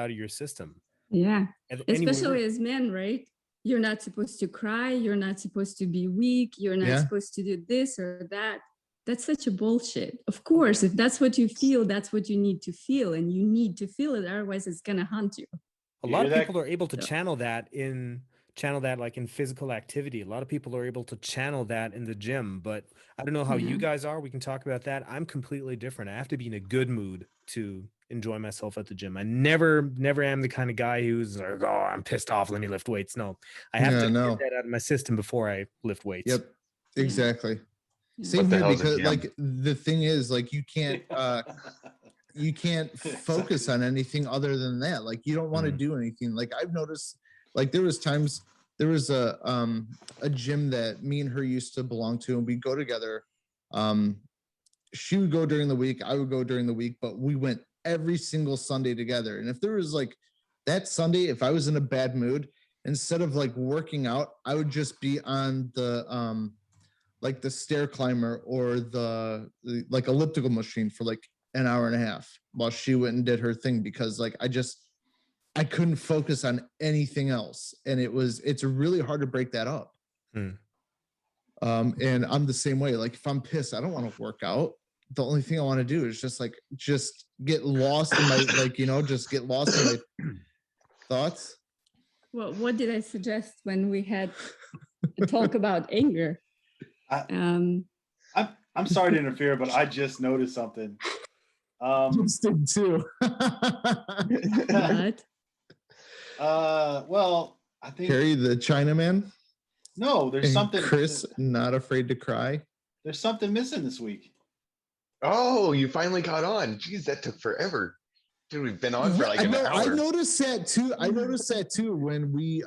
of your system. Yeah. Especially as men, right? You're not supposed to cry, you're not supposed to be weak, you're not supposed to do this or that. That's such a bullshit. Of course, if that's what you feel, that's what you need to feel, and you need to feel it. Otherwise, it's going to haunt you. A lot of people are able to channel that like in physical activity. A lot of people are able to channel that in the gym, but I don't know how you guys are. We can talk about that. I'm completely different. I have to be in a good mood to enjoy myself at the gym. I never am the kind of guy who's like, oh, I'm pissed off, let me lift weights. No, I have to get that out of my system before I lift weights. Yep, exactly. Same here, because like the thing is, like you can't focus on anything other than that. Like you don't want to do anything. Like I've noticed, like there was a gym that me and her used to belong to, and we'd go together. She would go during the week, I would go during the week, but we went every single Sunday together. And if there was like that Sunday, if I was in a bad mood, instead of like working out, I would just be on the like the stair climber or the like elliptical machine for like an hour and a half while she went and did her thing, because like I couldn't focus on anything else. And it's really hard to break that up. And I'm the same way. Like if I'm pissed, I don't want to work out. The only thing I want to do is just get lost in my, just get lost in my thoughts. Well, what did I suggest when we had a talk about anger? I'm sorry to interfere, but I just noticed something. Just did too. What? Well, I think Harry the Chinaman. No, there's And something. Chris, not afraid to cry. There's something missing this week. Oh, you finally caught on. Jeez, that took forever. Dude, we've been on for like an hour. I noticed that too. When we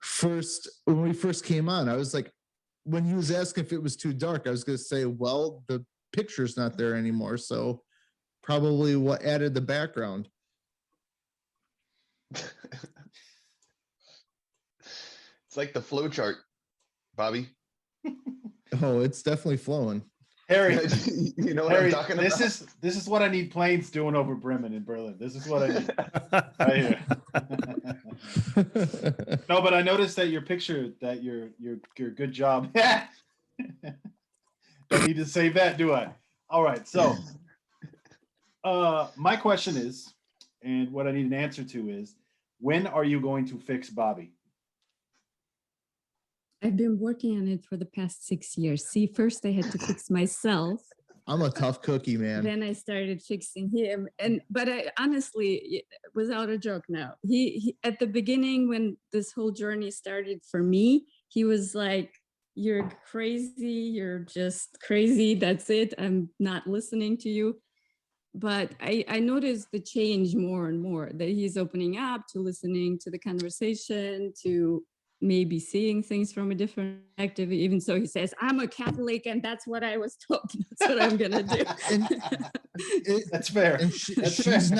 first came on. I was like, when he was asking if it was too dark, I was gonna say, well, the picture's not there anymore. So probably what added the background. It's like the flow chart, Bobby. Oh, it's definitely flowing. Harry, you know what Harry, I'm talking about? This is what I need planes doing over Bremen in Berlin. This is what I need right here. No, but I noticed that your picture, that your good job. Don't need to save that, do I? All right. So, my question is, and what I need an answer to is, when are you going to fix Bobby? I've been working on it for the past 6 years. See, first I had to fix myself. I'm a tough cookie, man. Then I started fixing him. But I honestly, without a joke now, he at the beginning when this whole journey started for me, he was like, "You're crazy. You're just crazy. That's it. I'm not listening to you." But I noticed the change more and more, that he's opening up to listening to the conversation, to maybe seeing things from a different perspective. Even so, he says, "I'm a Catholic, and that's what I was told. That's what I'm gonna do." That's fair. And she's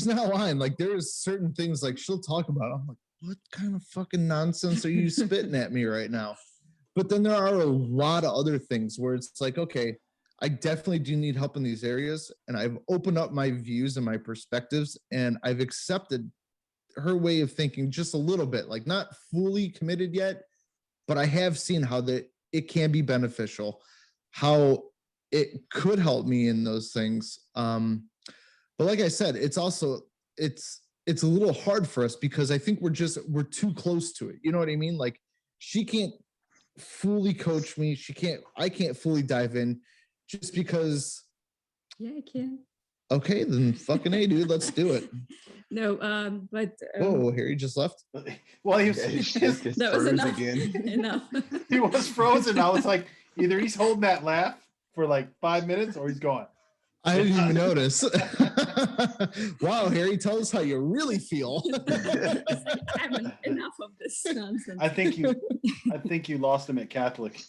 not lying. Like there's certain things like she'll talk about. I'm like, what kind of fucking nonsense are you spitting at me right now? But then there are a lot of other things where it's like, okay, I definitely do need help in these areas, and I've opened up my views and my perspectives, and I've accepted her way of thinking just a little bit, like not fully committed yet, but I have seen how that it can be beneficial, how it could help me in those things. But like I said, it's also it's a little hard for us because I think we're too close to it. You know what I mean? Like she can't fully coach me. I can't fully dive in just because. Yeah, I can. Okay, then fucking A, dude, let's do it. No, but Whoa, Harry just left. Well, he was, that was enough. Again. Enough. he was frozen. I was like, either he's holding that laugh for like 5 minutes or he's gone. I didn't even notice. Wow, Harry, tell us how you really feel. Enough of this nonsense. I think you lost him at Catholic.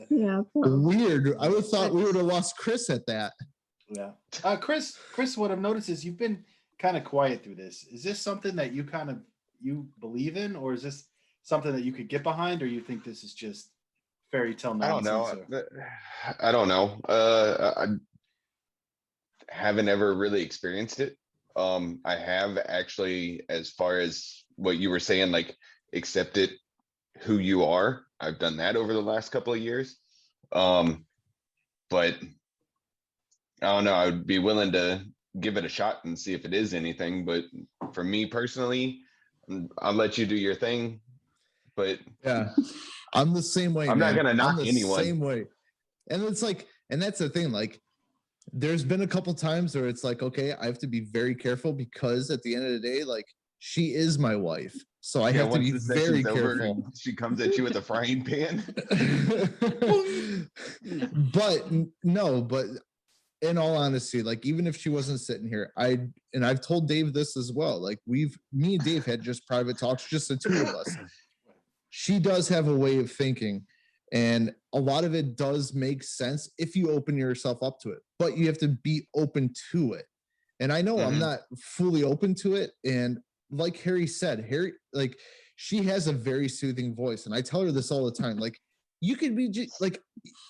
Yeah. Weird. I would have thought we would have lost Chris at that. Yeah. Chris, what I've noticed is you've been kind of quiet through this. Is this something that you believe in, or is this something that you could get behind, or you think this is just fairy tale nonsense? I don't know. I haven't ever really experienced it. I have actually, as far as what you were saying, like accepted who you are. I've done that over the last couple of years. But I don't know. I would be willing to give it a shot and see if it is anything. But for me personally, I'll let you do your thing. But yeah, I'm the same way. I'm man. not gonna knock I'm the anyone. Same way. And it's like, and that's the thing. Like, there's been a couple times where it's like, okay, I have to be very careful because at the end of the day, like, she is my wife. So I have to be very careful. She comes at you with a frying pan. But in all honesty, like even if she wasn't sitting here, I've told Dave this as well. Like me and Dave had just private talks, just the two of us. She does have a way of thinking, and a lot of it does make sense if you open yourself up to it, but you have to be open to it. And I know I'm not fully open to it. And like Harry said, like she has a very soothing voice. And I tell her this all the time. Like, you could be just like,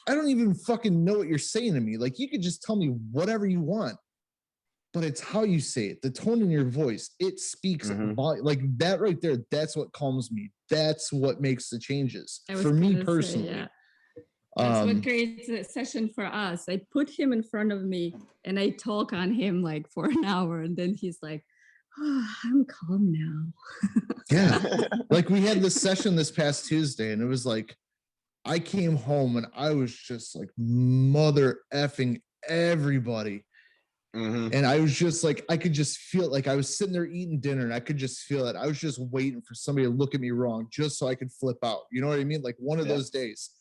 I don't even fucking know what you're saying to me. Like, you could just tell me whatever you want. but it's how you say it, the tone in your voice. It speaks like that right there. That's what calms me. That's what makes the changes for me personally. Yeah. That's what creates a session for us. I put him in front of me and I talk on him like for an hour, and then he's like, "Oh, I'm calm now." Yeah. Like we had this session this past Tuesday, and it was like I came home and I was just like mother effing everybody. And I was just like, I could just feel like I was sitting there eating dinner and I could just feel it. I was just waiting for somebody to look at me wrong just so I could flip out. You know what I mean? Like one of those days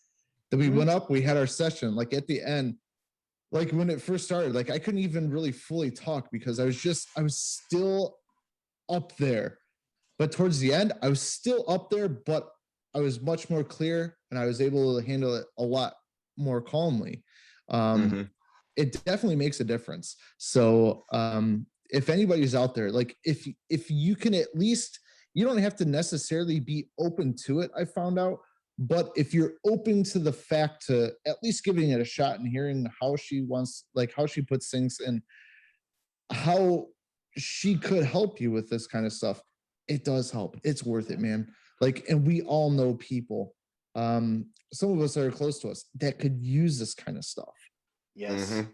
that we went up, we had our session, like at the end, like when it first started, like I couldn't even really fully talk because I was still up there. But towards the end, I was still up there, but I was much more clear and I was able to handle it a lot more calmly. It definitely makes a difference. So if anybody's out there, like if you can at least, you don't have to necessarily be open to it, I found out, but if you're open to the fact to at least giving it a shot and hearing how she wants, like how she puts things and how she could help you with this kind of stuff, it does help. It's worth it, man. Like, and we all know people, some of us that are close to us that could use this kind of stuff. Yes.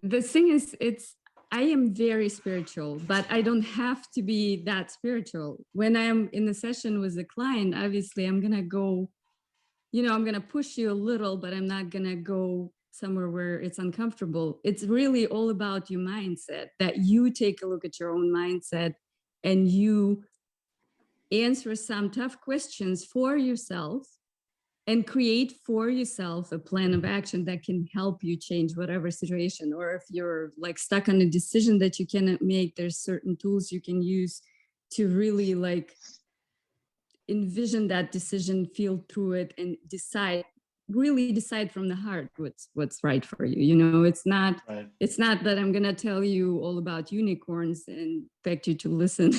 The thing is, I am very spiritual, but I don't have to be that spiritual. When I am in a session with a client, obviously I'm going to go, I'm going to push you a little, but I'm not going to go somewhere where it's uncomfortable. It's really all about your mindset, that you take a look at your own mindset and you answer some tough questions for yourself and create for yourself a plan of action that can help you change whatever situation. Or if you're like stuck on a decision that you cannot make, there's certain tools you can use to really like envision that decision, feel through it, and really decide from the heart what's right for you. It's not that I'm gonna tell you all about unicorns and expect you to listen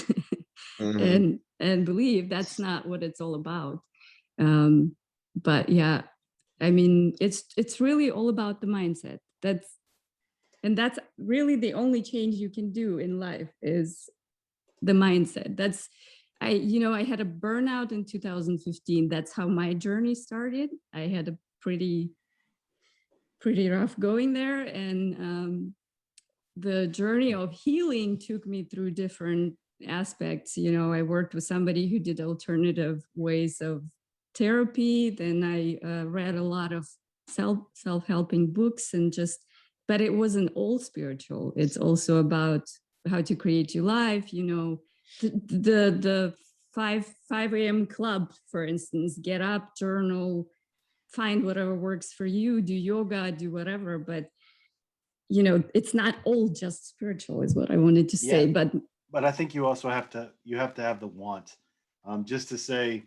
and believe. That's not what it's all about. But yeah, I mean, it's really all about the mindset. That's really the only change you can do in life is the mindset. I had a burnout in 2015. That's how my journey started. I had a pretty rough going there, and the journey of healing took me through different aspects. I worked with somebody who did alternative ways of therapy. Then I read a lot of self-helping books but it wasn't all spiritual. It's also about how to create your life, the 5 a.m. club, for instance. Get up, journal, find whatever works for you, do yoga, do whatever. But it's not all just spiritual, is what I wanted to say. But I think you also have to have the want, just to say,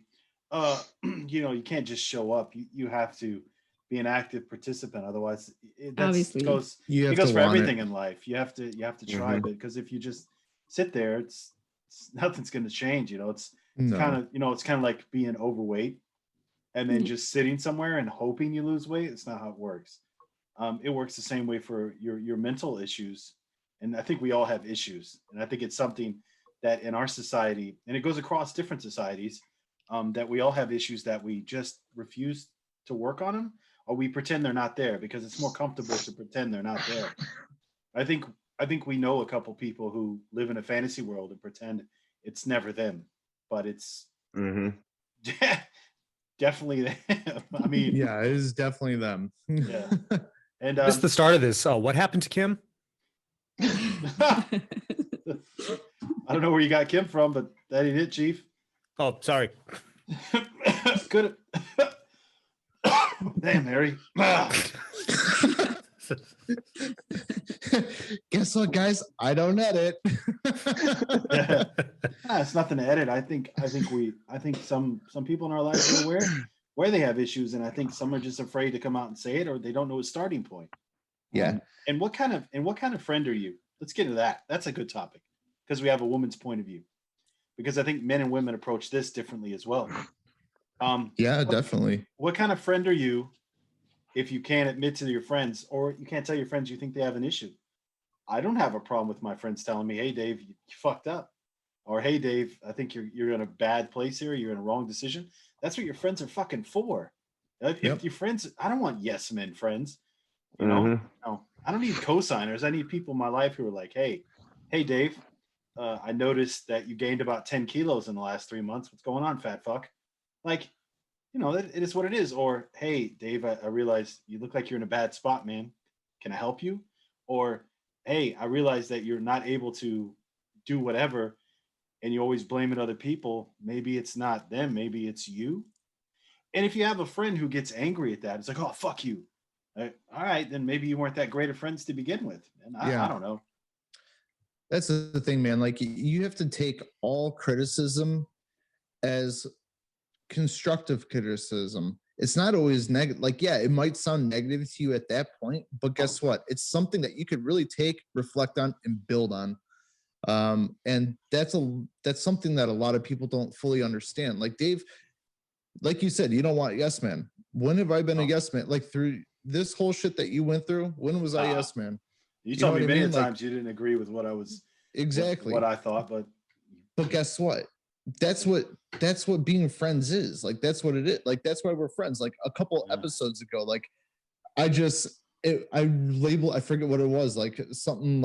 you can't just show up. You have to be an active participant. Otherwise, it goes for everything in life. You have to try it, because if you just sit there, it's nothing's going to change. It's kind of like being overweight and then just sitting somewhere and hoping you lose weight. It's not how it works. It works the same way for your mental issues. And I think we all have issues. And I think it's something that in our society, and it goes across different societies, that we all have issues that we just refuse to work on them, or we pretend they're not there because it's more comfortable to pretend they're not there. I think we know a couple people who live in a fantasy world and pretend it's never them, but it's definitely them. I mean, yeah, it is definitely them. Yeah. And this is the start of this. What happened to Kim? I don't know where you got Kim from, but that ain't it, Chief. Oh, sorry. Good. Damn, Harry. Guess what, guys? I don't edit. It's nothing to edit. I think some people in our lives are aware where they have issues, and I think some are just afraid to come out and say it, or they don't know a starting point. Yeah. And what kind of friend are you? Let's get into that. That's a good topic, because we have a woman's point of view. Because I think men and women approach this differently as well. Yeah, definitely. What kind of friend are you if you can't admit to your friends, or you can't tell your friends you think they have an issue? I don't have a problem with my friends telling me, "Hey, Dave, you fucked up," or "Hey, Dave, I think you're in a bad place here. You're in a wrong decision." That's what your friends are fucking for. If Yep. your friends, I don't want yes men friends. You know, Mhm. no, I don't need cosigners. I need people in my life who are like, hey, Dave, I noticed that you gained about 10 kilos in the last 3 months. What's going on, fat fuck? Like, it is what it is. Or, hey, Dave, I realize you look like you're in a bad spot, man. Can I help you? Or, hey, I realize that you're not able to do whatever and you always blame it other people. Maybe it's not them, maybe it's you. And if you have a friend who gets angry at that, it's like, oh, fuck you. All right, then maybe you weren't that great of friends to begin with. And I Yeah. don't know. That's the thing, man. Like you have to take all criticism as constructive criticism. It's not always negative. Like, yeah, it might sound negative to you at that point, but guess what? It's something that you could really take, reflect on, and build on. And that's something that a lot of people don't fully understand. Like Dave, like you said, you don't want yes man. When have I been a yes man? Like through this whole shit that you went through, when was I yes man? You You know told me what I many mean? Like times you didn't agree with what I was exactly. what I thought, but guess what? That's what being friends is. Like that's what it is. Like that's why we're friends. Like a couple episodes ago, like I forget what it was, like something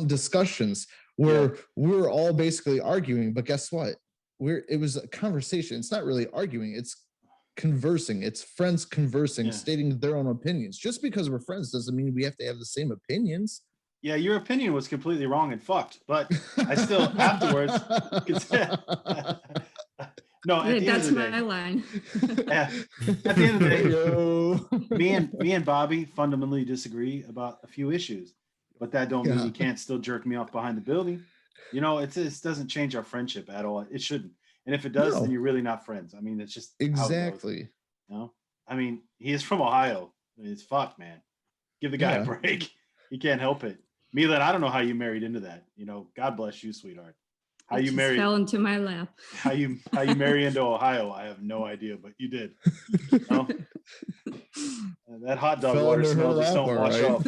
discussions where we're all basically arguing, but guess what? It was a conversation. It's not really arguing, it's conversing. It's friends conversing, stating their own opinions. Just because we're friends doesn't mean we have to have the same opinions. Yeah, your opinion was completely wrong and fucked, but I still afterwards. No, at the end That's of the day, my line. At the end of the day, me and Bobby fundamentally disagree about a few issues, but that don't mean he can't still jerk me off behind the building. It doesn't change our friendship at all. It shouldn't. And if it does, then you're really not friends. I mean, it's just exactly. How it goes, I mean, he is from Ohio. It's fucked, man. Give the guy a break. He can't help it. Mila, I don't know how you married into that. God bless you, sweetheart. How you married fell into my lap. How you marry into Ohio? I have no idea, but you did. That hot dog water smell just don't wash off.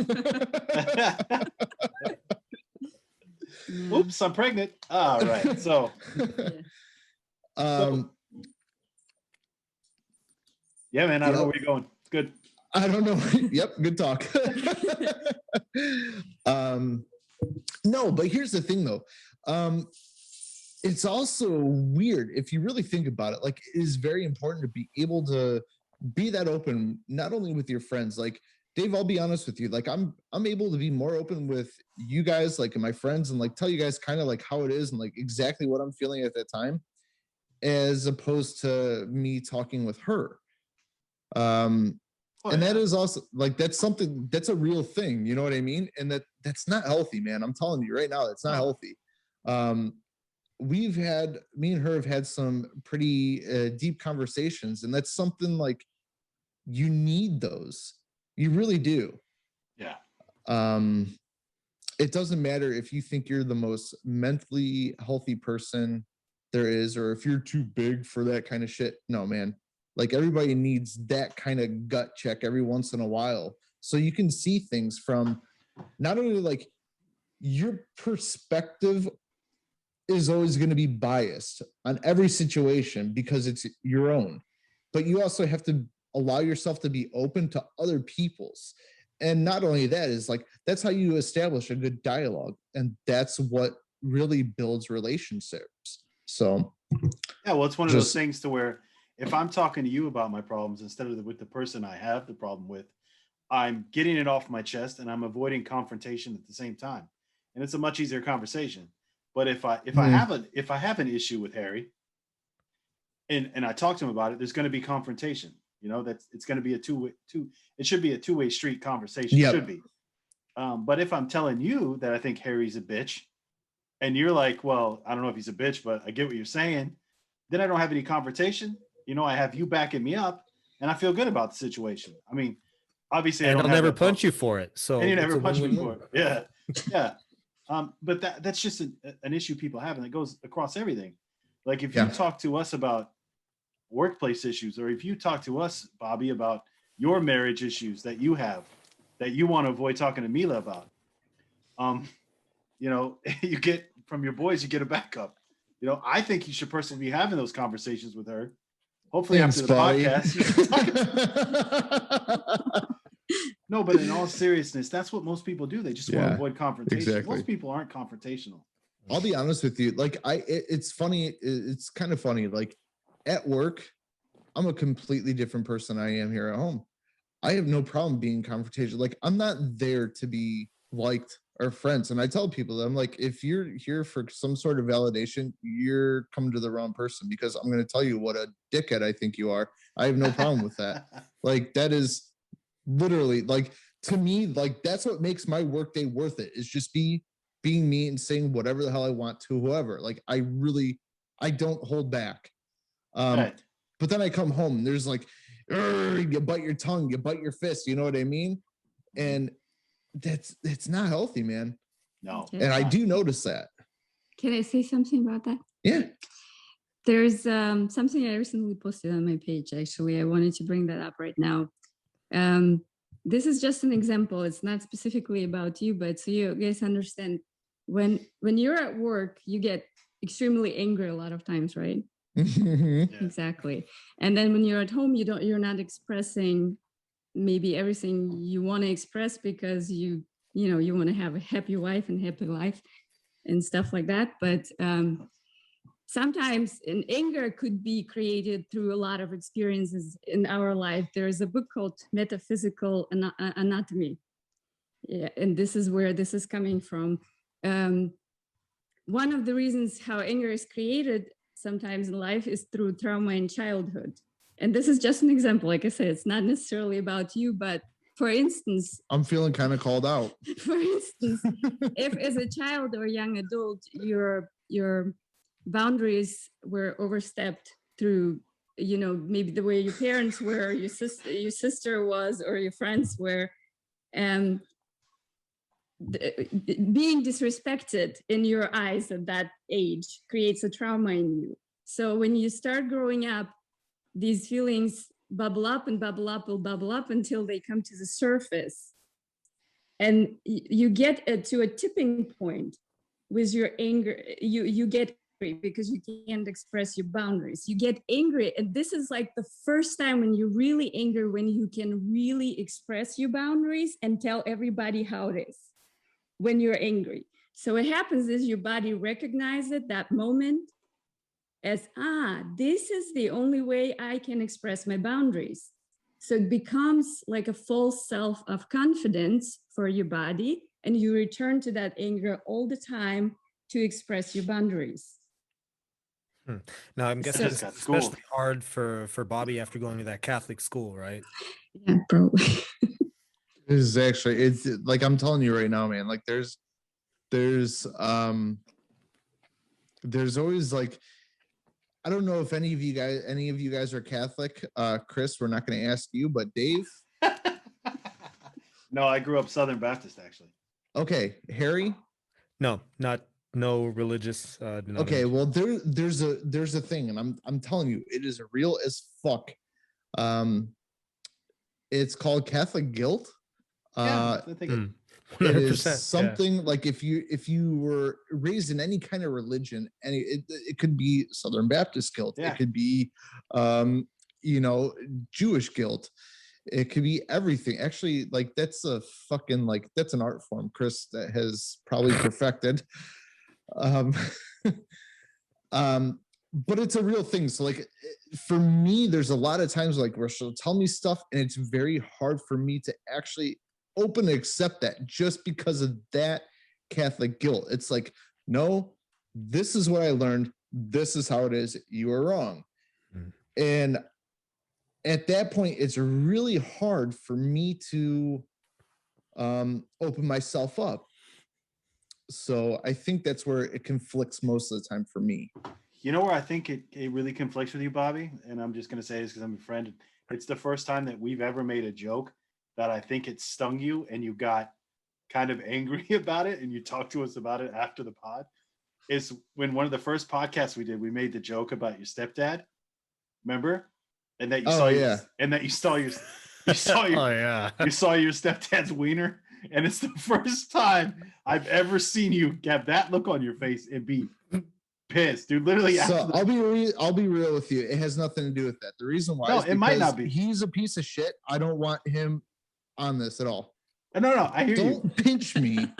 Oops, I'm pregnant. All right, so. Yeah, man, I don't know where you're going. It's good. I don't know. Yep, good talk. No, but here's the thing though. It's also weird if you really think about it. Like, it is very important to be able to be that open, not only with your friends. Like, Dave, I'll be honest with you. Like, I'm able to be more open with you guys, like, and my friends, and like tell you guys kind of like how it is and like exactly what I'm feeling at that time, as opposed to me talking with her. And that is also like, that's something that's a real thing. You know what I mean? And that's not healthy, man. I'm telling you right now, that's not healthy. Me and her have had some pretty deep conversations, and that's something like you need those. You really do. Yeah. It doesn't matter if you think you're the most mentally healthy person there is, or if you're too big for that kind of shit. No, man. Like, everybody needs that kind of gut check every once in a while, so you can see things from not only like your perspective is always going to be biased on every situation because it's your own, but you also have to allow yourself to be open to other people's. And not only that, is like, that's how you establish a good dialogue, and that's what really builds relationships. So yeah, well, it's one of those things to where if I'm talking to you about my problems instead of with the person I have the problem with, I'm getting it off my chest and I'm avoiding confrontation at the same time, and it's a much easier conversation. But if I have an issue with Harry, and I talk to him about it, there's going to be confrontation. It's going to be it should be a two-way street conversation. Yep. It should be. But if I'm telling you that I think Harry's a bitch, and you're like, well, I don't know if he's a bitch, but I get what you're saying, then I don't have any confrontation. I have you backing me up, and I feel good about the situation. I mean, obviously, and I'll never punch you for it. So and you never punch me for it. Yeah, yeah. But that's just an issue people have, and it goes across everything. Like, if you talk to us about workplace issues, or if you talk to us, Bobby, about your marriage issues that you have, that you want to avoid talking to Mila about, You know, you get from your boys, you get a backup. You know, I think you should personally be having those conversations with her. Hopefully Thanks, after the buddy. podcast. No, but in all seriousness, that's what most people do. They just want to Yeah, avoid confrontation. exactly. Most people aren't confrontational. I'll be honest with you. Like it's funny. It's kind of funny. Like at work, I'm a completely different person I am here at home. I have no problem being confrontational. Like I'm not there to be liked or friends. And I tell people that I'm like, if you're here for some sort of validation, you're coming to the wrong person, because I'm going to tell you what a dickhead I think you are. I have no problem with that. Like that is literally, like, to me, like that's what makes my workday worth it, is just being me and saying whatever the hell I want to whoever. Like I don't hold back. Right. But then I come home and there's like, you bite your tongue, you bite your fist, you know what I mean? And it's not healthy, man. No. Okay. And I do notice that. Can I say something about that? Yeah. There's something I recently posted on my page. Actually, I wanted to bring that up right now. This is just an example. It's not specifically about you, but so you guys understand, when you're at work, you get extremely angry a lot of times, right? Yeah. Exactly. And then when you're at home, you're not expressing maybe everything you want to express, because you want to have a happy wife and happy life and stuff like that. But sometimes an anger could be created through a lot of experiences in our life. There's a book called Metaphysical Anatomy. Yeah, and this is where this is coming from. One of the reasons how anger is created sometimes in life is through trauma in childhood. And this is just an example. Like I said, it's not necessarily about you, but for instance, I'm feeling kind of called out. For instance, if as a child or young adult, your boundaries were overstepped through, maybe the way your parents were, your sister was, or your friends were, being disrespected in your eyes at that age creates a trauma in you. So when you start growing up, these feelings bubble up and bubble up and bubble up until they come to the surface. And you get to a tipping point with your anger. You get angry because you can't express your boundaries. You get angry. And this is like the first time when you're really angry, when you can really express your boundaries and tell everybody how it is when you're angry. So what happens is your body recognizes that moment as, this is the only way I can express my boundaries. So it becomes like a false self of confidence for your body, and you return to that anger all the time to express your boundaries. Now, I'm guessing it's especially hard for Bobby after going to that Catholic school, right? Yeah, probably. It's like, I'm telling you right now, man, like there's always, like, I don't know if any of you guys are Catholic. Chris, we're not going to ask you, but Dave? No, I grew up Southern Baptist, actually. Okay. Harry? No religious denomination. Okay, well there's a thing, and I'm telling you, it is real as fuck. It's called Catholic guilt. I think it is something like if you were raised in any kind of religion, and it could be Southern Baptist guilt, it could be Jewish guilt, it could be everything. Actually, like that's a fucking, like, that's an art form Chris that has probably perfected. But it's a real thing. So like for me, there's a lot of times like where she'll tell me stuff and it's very hard for me to actually open and accept that, just because of that Catholic guilt. It's like, no, this is what I learned. This is how it is. You are wrong. And at that point, it's really hard for me to open myself up. So I think that's where it conflicts most of the time for me. You know where I think it really conflicts with you, Bobby? And I'm just going to say this because I'm a friend. It's the first time that we've ever made a joke that I think it stung you and you got kind of angry about it and you talked to us about it after the pod. Is when one of the first podcasts we did, we made the joke about your stepdad. Remember? And that you saw your stepdad's wiener. And it's the first time I've ever seen you have that look on your face and be pissed, dude. Literally, So I'll be real with you. It has nothing to do with that. The reason why is it might not be. he's a piece of shit. I don't want him on this at all. No, I hear Don't pinch me.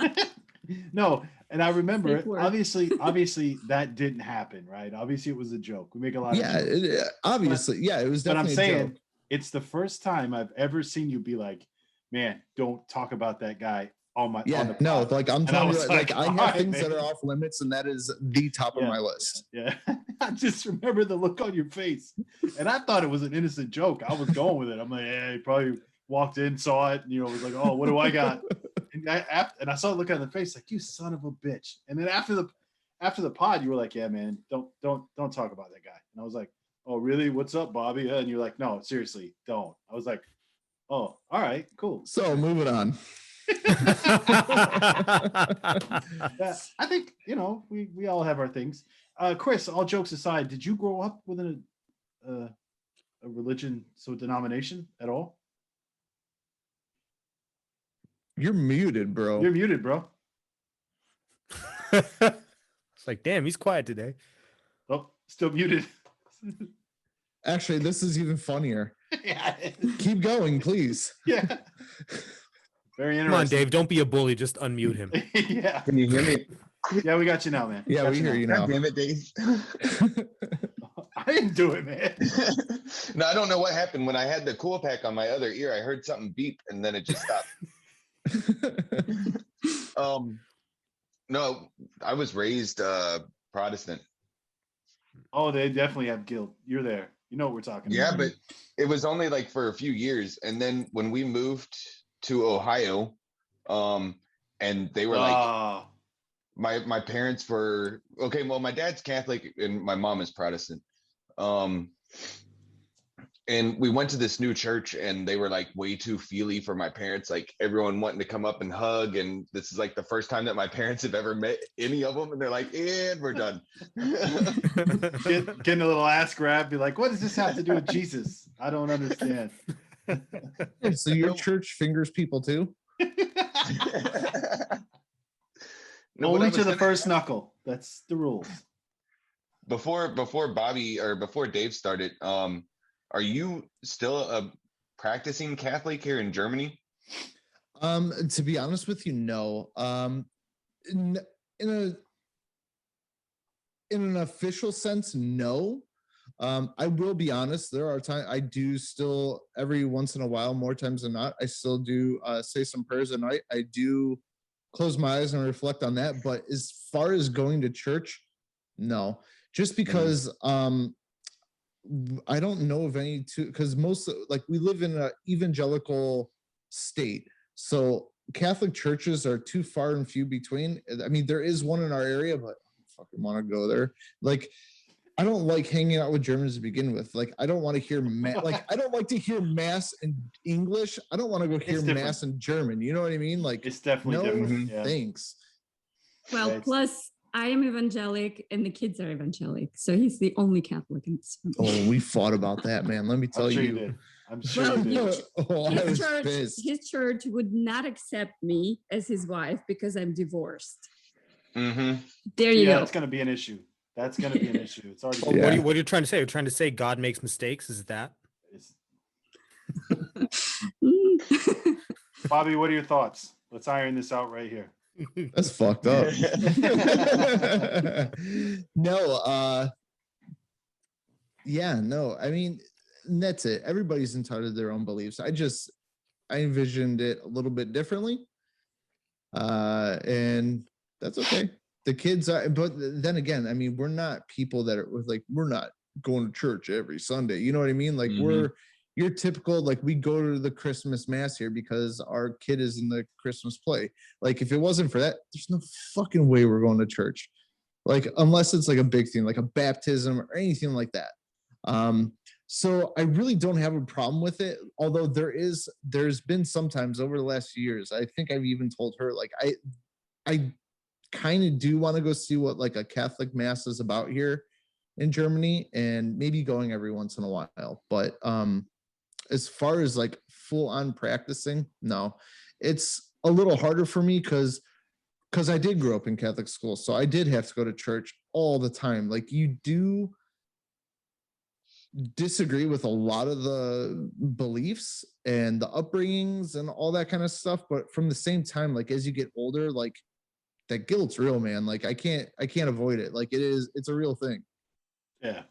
No, and I remember Safe word. obviously that didn't happen, right? Obviously it was a joke. We make a lot of jokes. Obviously, it was But I'm definitely a saying joke. it's the first time I've ever seen you be like, man, don't talk about that guy on my on the pod. Like I'm And I telling you, was like I all have right, things man. that are off limits, and that is the top of my list. Yeah. I just remember the look on your face. And I thought it was an innocent joke. I was going with it. I'm like, yeah, he probably walked in, saw it, and was like, oh, what do I got? And I saw it look on the face, like, you son of a bitch. And then after the pod, you were like, yeah, man, don't talk about that guy. And I was like, oh, really? What's up, Bobby? And you're like, no, seriously, don't. I was like, oh, all right, cool. So moving on. I think we all have our things. Chris, all jokes aside, did you grow up with a religion, denomination at all? You're muted, bro. You're muted, bro. It's like, damn, he's quiet today. Oh, still muted. Actually, this is even funnier. Yeah. Keep going, please. Yeah. Very interesting. Come on, Dave. Don't be a bully. Just unmute him. Yeah. Can you hear me? Yeah, we got you now, man. Yeah, we hear you now. God damn it, Dave. I didn't do it, man. No, I don't know what happened. When I had the cool pack on my other ear, I heard something beep and then it just stopped. No, I was raised Protestant. Oh, they definitely have guilt. You're there. You know what we're talking Yeah, about. but it was only like for a few years. And then when we moved to Ohio, and they were like, my parents were okay. Well, my dad's Catholic and my mom is Protestant. And we went to this new church and they were like way too feely for my parents, like everyone wanting to come up and hug. And this is like the first time that my parents have ever met any of them. And they're like, and we're done. Getting a little ass grab, be like, what does this have to do with Jesus? I don't understand. So your church fingers people too? No, Only to the first knuckle. That's the rules. Before Bobby or before Dave started, are you still a practicing Catholic here in Germany? To be honest with you, no. In an official sense, no. I will be honest. There are times I do still, every once in a while, more times than not, I still do say some prayers at night. I do close my eyes and reflect on that. But as far as going to church, no. Just because I don't know of any because most, like, we live in an evangelical state, so Catholic churches are too far and few between. I mean, there is one in our area, but I don't fucking want to go there. Like, I don't like hanging out with Germans to begin with. Like, I don't want to hear I don't like to hear mass in English. I don't want to go hear mass in German. You know what I mean? Like, it's definitely different. Yeah. Thanks. Well, plus I am evangelic and the kids are evangelic, so he's the only Catholic in this family. Oh, we fought about that, man. Let me tell you. I'm sure you did. His church would not accept me as his wife because I'm divorced. Mm-hmm. There you go. That's going to be an issue. That's going to be an issue. It's already. What are you trying to say? You're trying to say God makes mistakes? Is that? Bobby, what are your thoughts? Let's iron this out right here. That's fucked up. No, no. I mean, that's it. Everybody's entitled to their own beliefs. I envisioned it a little bit differently. And that's okay. The kids are, but then again, I mean, we're not people that are like, we're not going to church every Sunday. You know what I mean? Like, you're typical, like, we go to the Christmas mass here because our kid is in the Christmas play. Like, if it wasn't for that, there's no fucking way we're going to church. Like, unless it's like a big thing, like a baptism or anything like that. So I really don't have a problem with it. Although there's been sometimes over the last few years, I think I've even told her, like, I kind of do want to go see what like a Catholic mass is about here in Germany, and maybe going every once in a while. But as far as like full on practicing, no. It's a little harder for me because I did grow up in Catholic school. So I did have to go to church all the time. Like you do disagree with a lot of the beliefs and the upbringings and all that kind of stuff. But from the same time, like as you get older, like that guilt's real, man. Like I can't avoid it. Like it's a real thing. Yeah.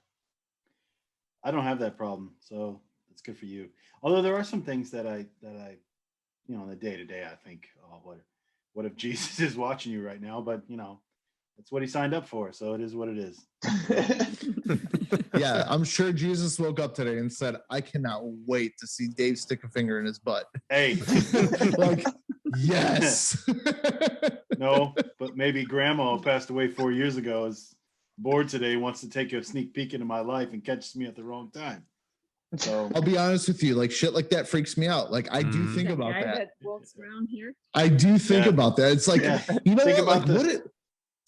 I don't have that problem, so it's good for you. Although there are some things that I in the day to day, I think, oh, what if Jesus is watching you right now? But that's what he signed up for, so it is what it is. Yeah, I'm sure Jesus woke up today and said, "I cannot wait to see Dave stick a finger in his butt." Hey, like, yes. no, but maybe Grandma, who passed away 4 years ago, is bored today, wants to take a sneak peek into my life and catches me at the wrong time. So I'll be honest with you, like shit like that freaks me out. Like I do think about guy that. walks around here. I do think about that. It's like, you know Think what? about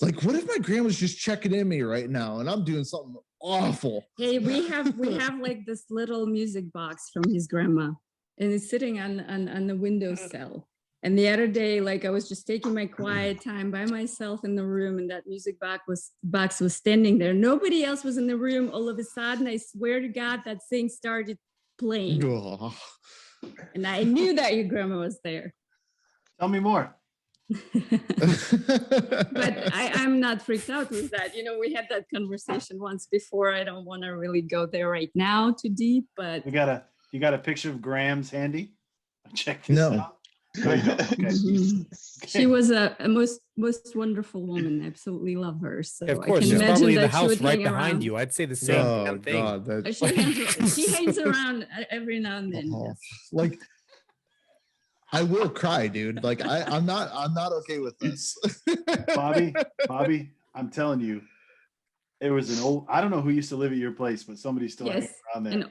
Like what if my grandma's just checking in me right now and I'm doing something awful? Hey, we have like this little music box from his grandma, and it's sitting on the windowsill. And the other day, like I was just taking my quiet time by myself in the room, and that music box was standing there. Nobody else was in the room. All of a sudden, I swear to God, that thing started playing, and I knew that your grandma was there. Tell me more. But I'm not freaked out with that. We had that conversation once before. I don't want to really go there right now too deep, but You got a picture of Graham's handy? Check this out. No, you don't. Okay. She was a most wonderful woman. I absolutely love her. So Of course, I can she's imagine probably in the that she house would right hang behind around. you. I'd say the same damn thing. God, She hangs around every now and then. Oh, like I will cry, dude. Like I'm not okay with this. Bobby, I'm telling you, it was I don't know who used to live at your place, but somebody's still hanging around there. An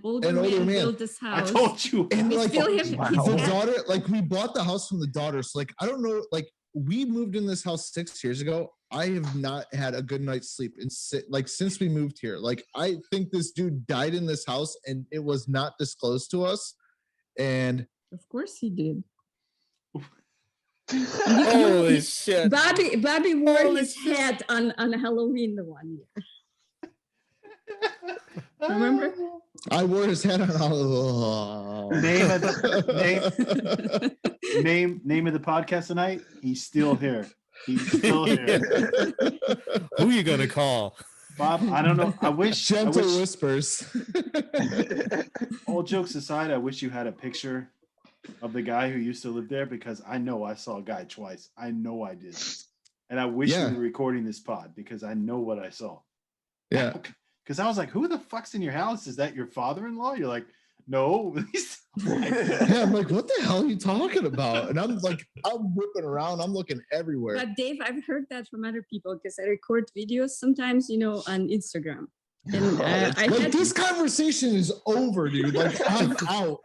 older man built this house. I told you. And like the daughter, like we bought the house from the daughter. So like I don't know, like we moved in this house 6 years ago. I have not had a good night's sleep since we moved here. Like I think this dude died in this house and it was not disclosed to us. And of course he did. Holy shit. Bobby wore his hat on Halloween the one year. Remember? I wore his hat on all. Name of the podcast tonight. He's still here. Who are you gonna call? Bob, I don't know. I wish Gentle whispers. All jokes aside, I wish you had a picture of the guy who used to live there, because I know I saw a guy twice. I know I did. And I wish you were recording this pod, because I know what I saw. Yeah. Because I was like, who the fuck's in your house? Is that your father-in-law? You're like, no. Yeah, I'm like, what the hell are you talking about? And I'm whipping around. I'm looking everywhere. But Dave, I've heard that from other people, because I record videos sometimes, on Instagram. And this conversation is over, dude. Like I'm out.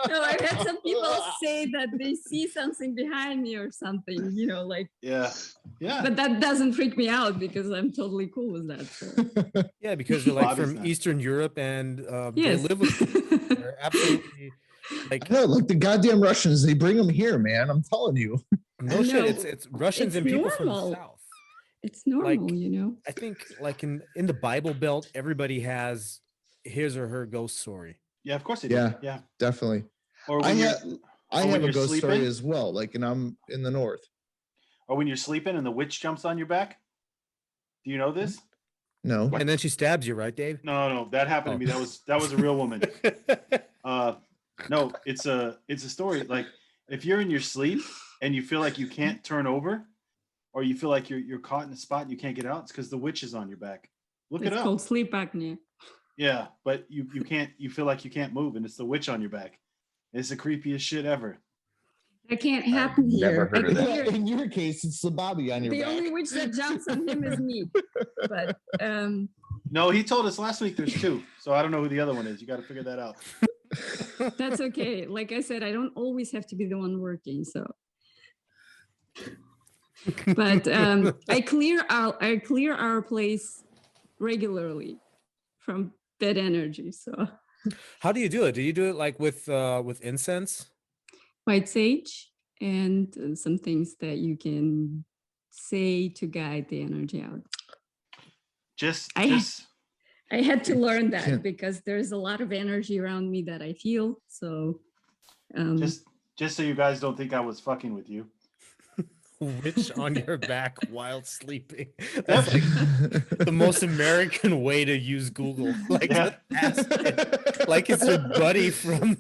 No, I've had some people say that they see something behind me or something, like. Yeah. But that doesn't freak me out, because I'm totally cool with that. So. Yeah, because they're like from Eastern Europe and they live with they're absolutely like the goddamn Russians. They bring them here, man. I'm telling you. No shit. It's Russians and people from the South. It's normal, I think like in the Bible Belt, everybody has his or her ghost story. Yeah, of course they do. Yeah, definitely. Or I have a ghost story as well. Like, and I'm in the north. Or when you're sleeping and the witch jumps on your back. Do you know this? No. And then she stabs you, right, Dave? No, that happened to me. That was a real woman. No, it's a story. Like if you're in your sleep and you feel like you can't turn over, or you feel like you're caught in a spot and you can't get out, it's because the witch is on your back. Look it up. It's called sleep apnea. Yeah, but you can't. You feel like you can't move, and it's the witch on your back. It's the creepiest shit ever. That can't happen here. Never heard of that. In your case, it's the Bobby on your back. The only witch that jumps on him is me. But no, he told us last week there's two, so I don't know who the other one is. You got to figure that out. That's okay. Like I said, I don't always have to be the one working. So, but I clear our place regularly from bad energy. So, how do you do it? Do you do it like with incense? white sage and some things that you can say to guide the energy out. I had to learn that because there's a lot of energy around me that I feel. So just so you guys don't think I was fucking with you. Witch on your back while sleeping. That's like the most American way to use Google. Like, just ask it. Like it's your buddy from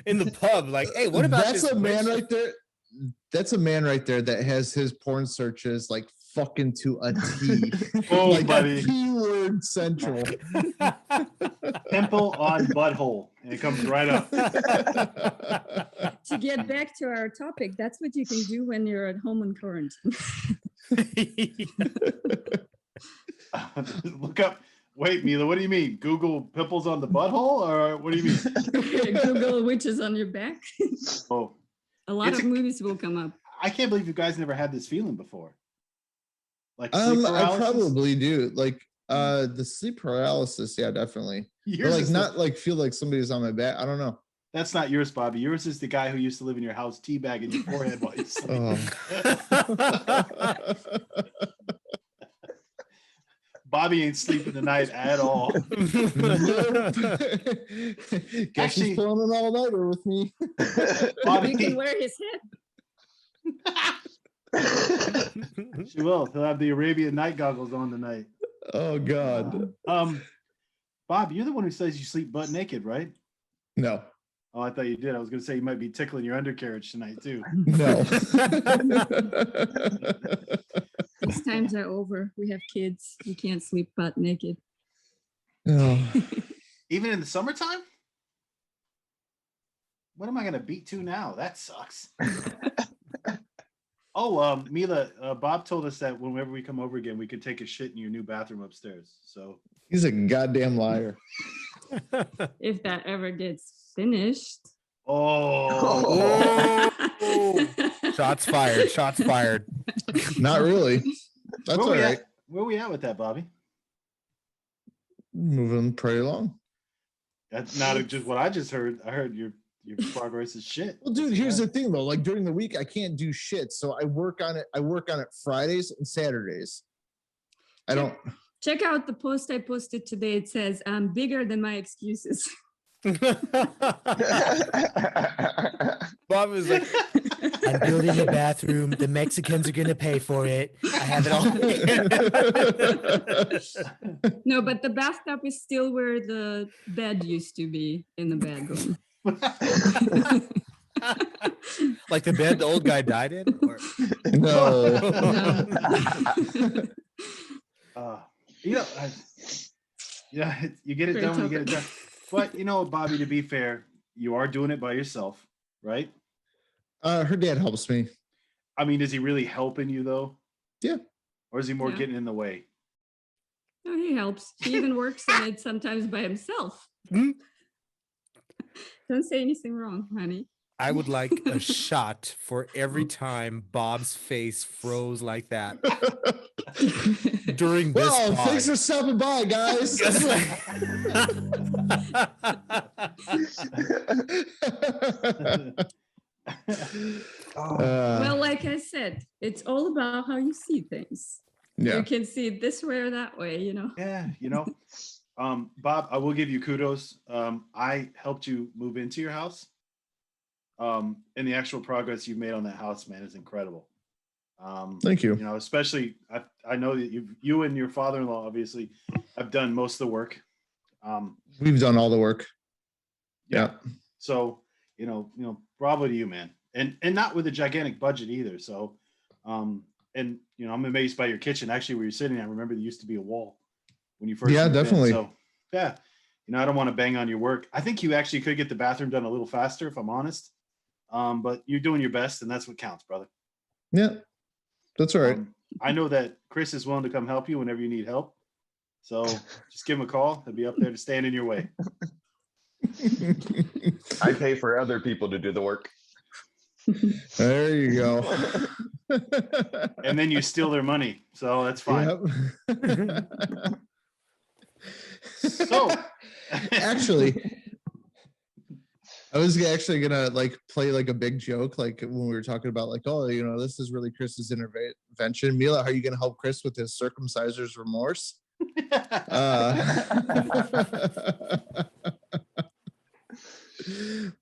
in the pub. Like, hey, what about that's this a man witch? right there? That's a man right there that has his porn searches like fucking to a T. Oh, like buddy. Keyword central. Pimple on butthole, and it comes right up. To get back to our topic, that's what you can do when you're at home in quarantine. Look up. Wait, Mila, what do you mean? Google pimples on the butthole, or what do you mean? Google witches on your back. Oh, a lot of movies will come up. I can't believe you guys never had this feeling before. Like sleep paralysis? I probably do. Like the sleep paralysis, yeah, definitely. But like not like feel like somebody's on my back. I don't know. That's not yours, Bobby. Yours is the guy who used to live in your house teabagging your forehead while you sleep. Bobby ain't sleeping tonight at all. Guess he's pulling an all-nighter with me. Bobby can wear his head. She will. He'll have the Arabian Night goggles on tonight. Oh God. Bob, you're the one who says you sleep butt naked, right? No. Oh, I thought you did. I was going to say you might be tickling your undercarriage tonight too. No. These times are over. We have kids. You can't sleep butt naked. No. Even in the summertime? What am I going to beat to now? That sucks. Oh, Mila, Bob told us that whenever we come over again, we could take a shit in your new bathroom upstairs. So he's a goddamn liar. If that ever gets finished. Oh. Shots fired. Shots fired. Not really. That's all right. Where we at with that, Bobby? Moving pretty along. That's not just what I just heard. I heard your progress is shit. Well, dude, here's the thing though. Like during the week, I can't do shit. So I work on it. I work on it Fridays and Saturdays. Check out the post I posted today. It says, I'm bigger than my excuses. Bob was like, I'm building a bathroom. The Mexicans are going to pay for it. I have it all. No, but the bathtub is still where the bed used to be in the bedroom. Like the bed the old guy died in? Or? No. You get it done when you get it done. But you know, Bobby, to be fair, you are doing it by yourself, right? Her dad helps me. I mean, is he really helping you though? Yeah. Or is he more getting in the way? No, he helps. He even works on it sometimes by himself. Don't say anything wrong, honey. I would like a shot for every time Bob's face froze like that during this. Well, thanks for stopping by, guys. Well, like I said, it's all about how you see things. Yeah. You can see it this way or that way, you know. Yeah, you know. Bob, I will give you kudos. I helped you move into your house. And the actual progress you've made on that house, man, is incredible. Thank you. You know, especially I know that you and your father-in-law obviously have done most of the work. We've done all the work. Yeah. So, you know, bravo to you, man. And not with a gigantic budget either. So, and you know, I'm amazed by your kitchen. Actually, where you're sitting, I remember there used to be a wall when you first. Yeah, definitely. So, yeah, you know, I don't want to bang on your work. I think you actually could get the bathroom done a little faster, if I'm honest. But you're doing your best, and that's what counts, brother. Yeah, that's all right. I know that Chris is willing to come help you whenever you need help. So just give him a call. He'll be up there to stand in your way. I pay for other people to do the work. There you go. And then you steal their money. So that's fine. Yep. So actually, I was actually gonna like play like a big joke, like when we were talking about like, oh, you know, this is really Chris's intervention. Mila, how are you gonna help Chris with his circumciser's remorse?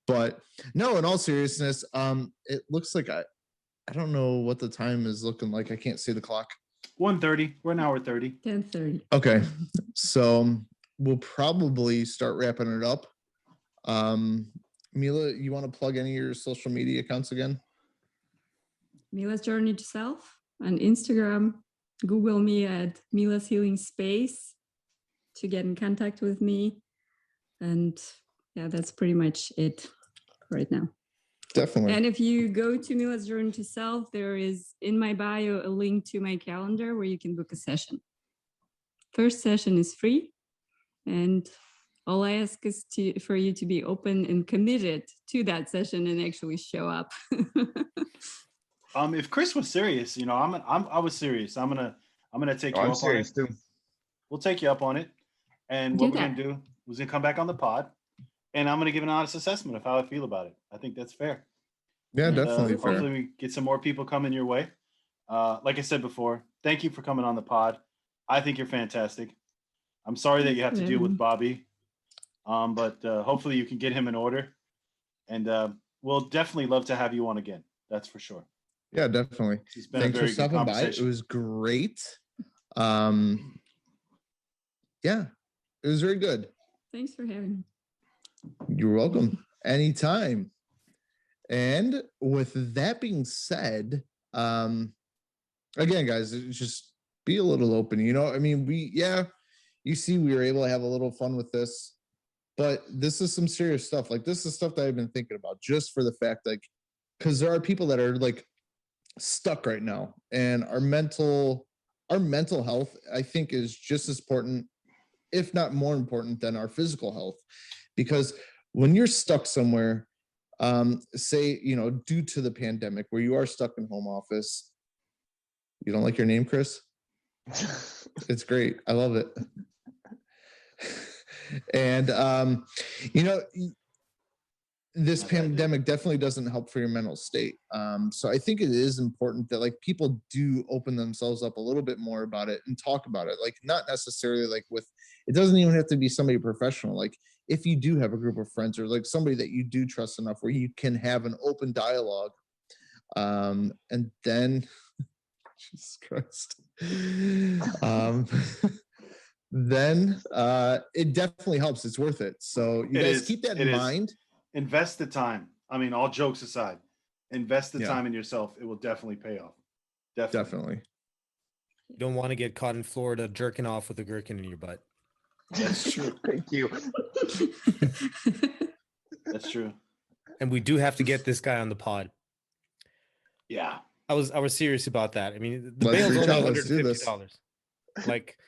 But no, in all seriousness, it looks like I don't know what the time is looking like. I can't see the clock. 1:30. We're an hour 30. 10:30. Okay, so we'll probably start wrapping it up. Mila, you want to plug any of your social media accounts again? Mila's Journey to Self on Instagram. Google me at Mila's Healing Space to get in contact with me. And yeah, that's pretty much it right now. Definitely. And if you go to Mila's Journey to Self, there is in my bio a link to my calendar where you can book a session. First session is free. And all I ask is for you to be open and committed to that session and actually show up. If Chris was serious, you know, I was serious. I'm gonna take you I'm up serious on it. too. We'll take you up on it. And Do what we're that. gonna do is gonna come back on the pod, and I'm gonna give an honest assessment of how I feel about it. I think that's fair. Yeah, And, definitely fair. hopefully we get some more people coming your way. Like I said before, thank you for coming on the pod. I think you're fantastic. I'm sorry that you have to deal with Bobby, but hopefully you can get him in order. And we'll definitely love to have you on again. That's for sure. Yeah, definitely. It's been Thanks a for very good stopping by. It conversation. was great. Yeah, it was very good. Thanks for having me. You're welcome. Anytime. And with that being said, again, guys, it's just be a little open. You know, I mean, you see, we were able to have a little fun with this, but this is some serious stuff. Like, this is stuff that I've been thinking about just for the fact, like, because there are people that are like stuck right now, and our mental health, I think, is just as important, if not more important, than our physical health. Because when you're stuck somewhere, say, you know, due to the pandemic, where you are stuck in home office, you don't like your name, Chris? It's great. I love it. And, you know, this pandemic definitely doesn't help for your mental state. So I think it is important that like people do open themselves up a little bit more about it and talk about it. Like, not necessarily like it doesn't even have to be somebody professional. Like, if you do have a group of friends or like somebody that you do trust enough where you can have an open dialogue, and then Jesus Christ, then it definitely helps. It's worth it. So you guys keep that in mind. Invest the time. I mean, all jokes aside, invest the time in yourself. It will definitely pay off. Definitely. You don't want to get caught in Florida jerking off with a gherkin in your butt. That's true. Thank you. That's true. And we do have to get this guy on the pod. Yeah. I was serious about that. I mean, the bail's only $150. Like,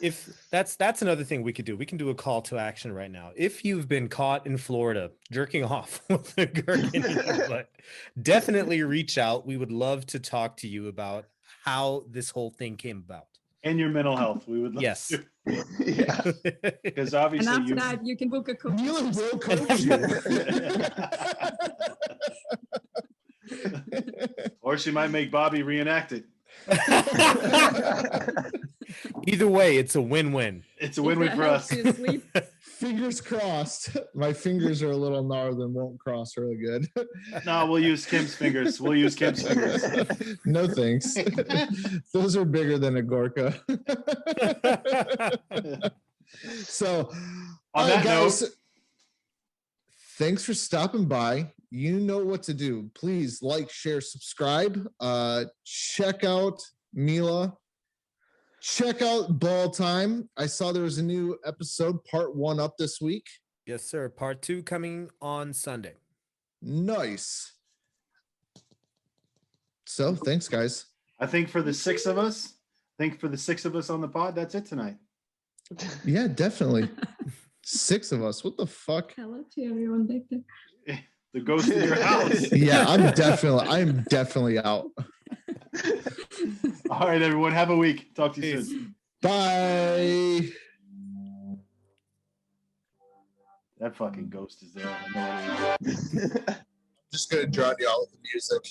if that's another thing we could do. We can do a call to action right now. If you've been caught in Florida jerking off with a gherkin in your butt, definitely reach out. We would love to talk to you about how this whole thing came about. And your mental health. We would love Yes. to. Yeah. Because obviously and after that, you can book a coach. Mila will coach you. Or she might make Bobby reenact it. Either way, it's a win-win. It's a win-win for us. Fingers crossed. My fingers are a little gnarled and won't cross really good. No, we'll use Kim's fingers. No thanks. Those are bigger than a Gorka. So, on that guys, note, thanks for stopping by. You know what to do. Please like, share, subscribe. Check out Mila. Check out Balltime. I saw there was a new episode, part 1, up this week. Yes, sir. Part 2 coming on Sunday. Nice. So thanks, guys. I think for the 6 of us, on the pod, that's it tonight. Yeah, definitely. 6 of us. What the fuck? Hello to everyone back there. The ghost in your house. Yeah, I'm definitely out. All right, everyone. Have a week. Talk to you soon. Bye. That fucking ghost is there. I know it is. Just gonna drown you out with the music.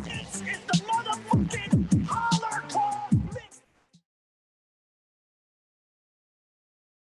This is the motherfucking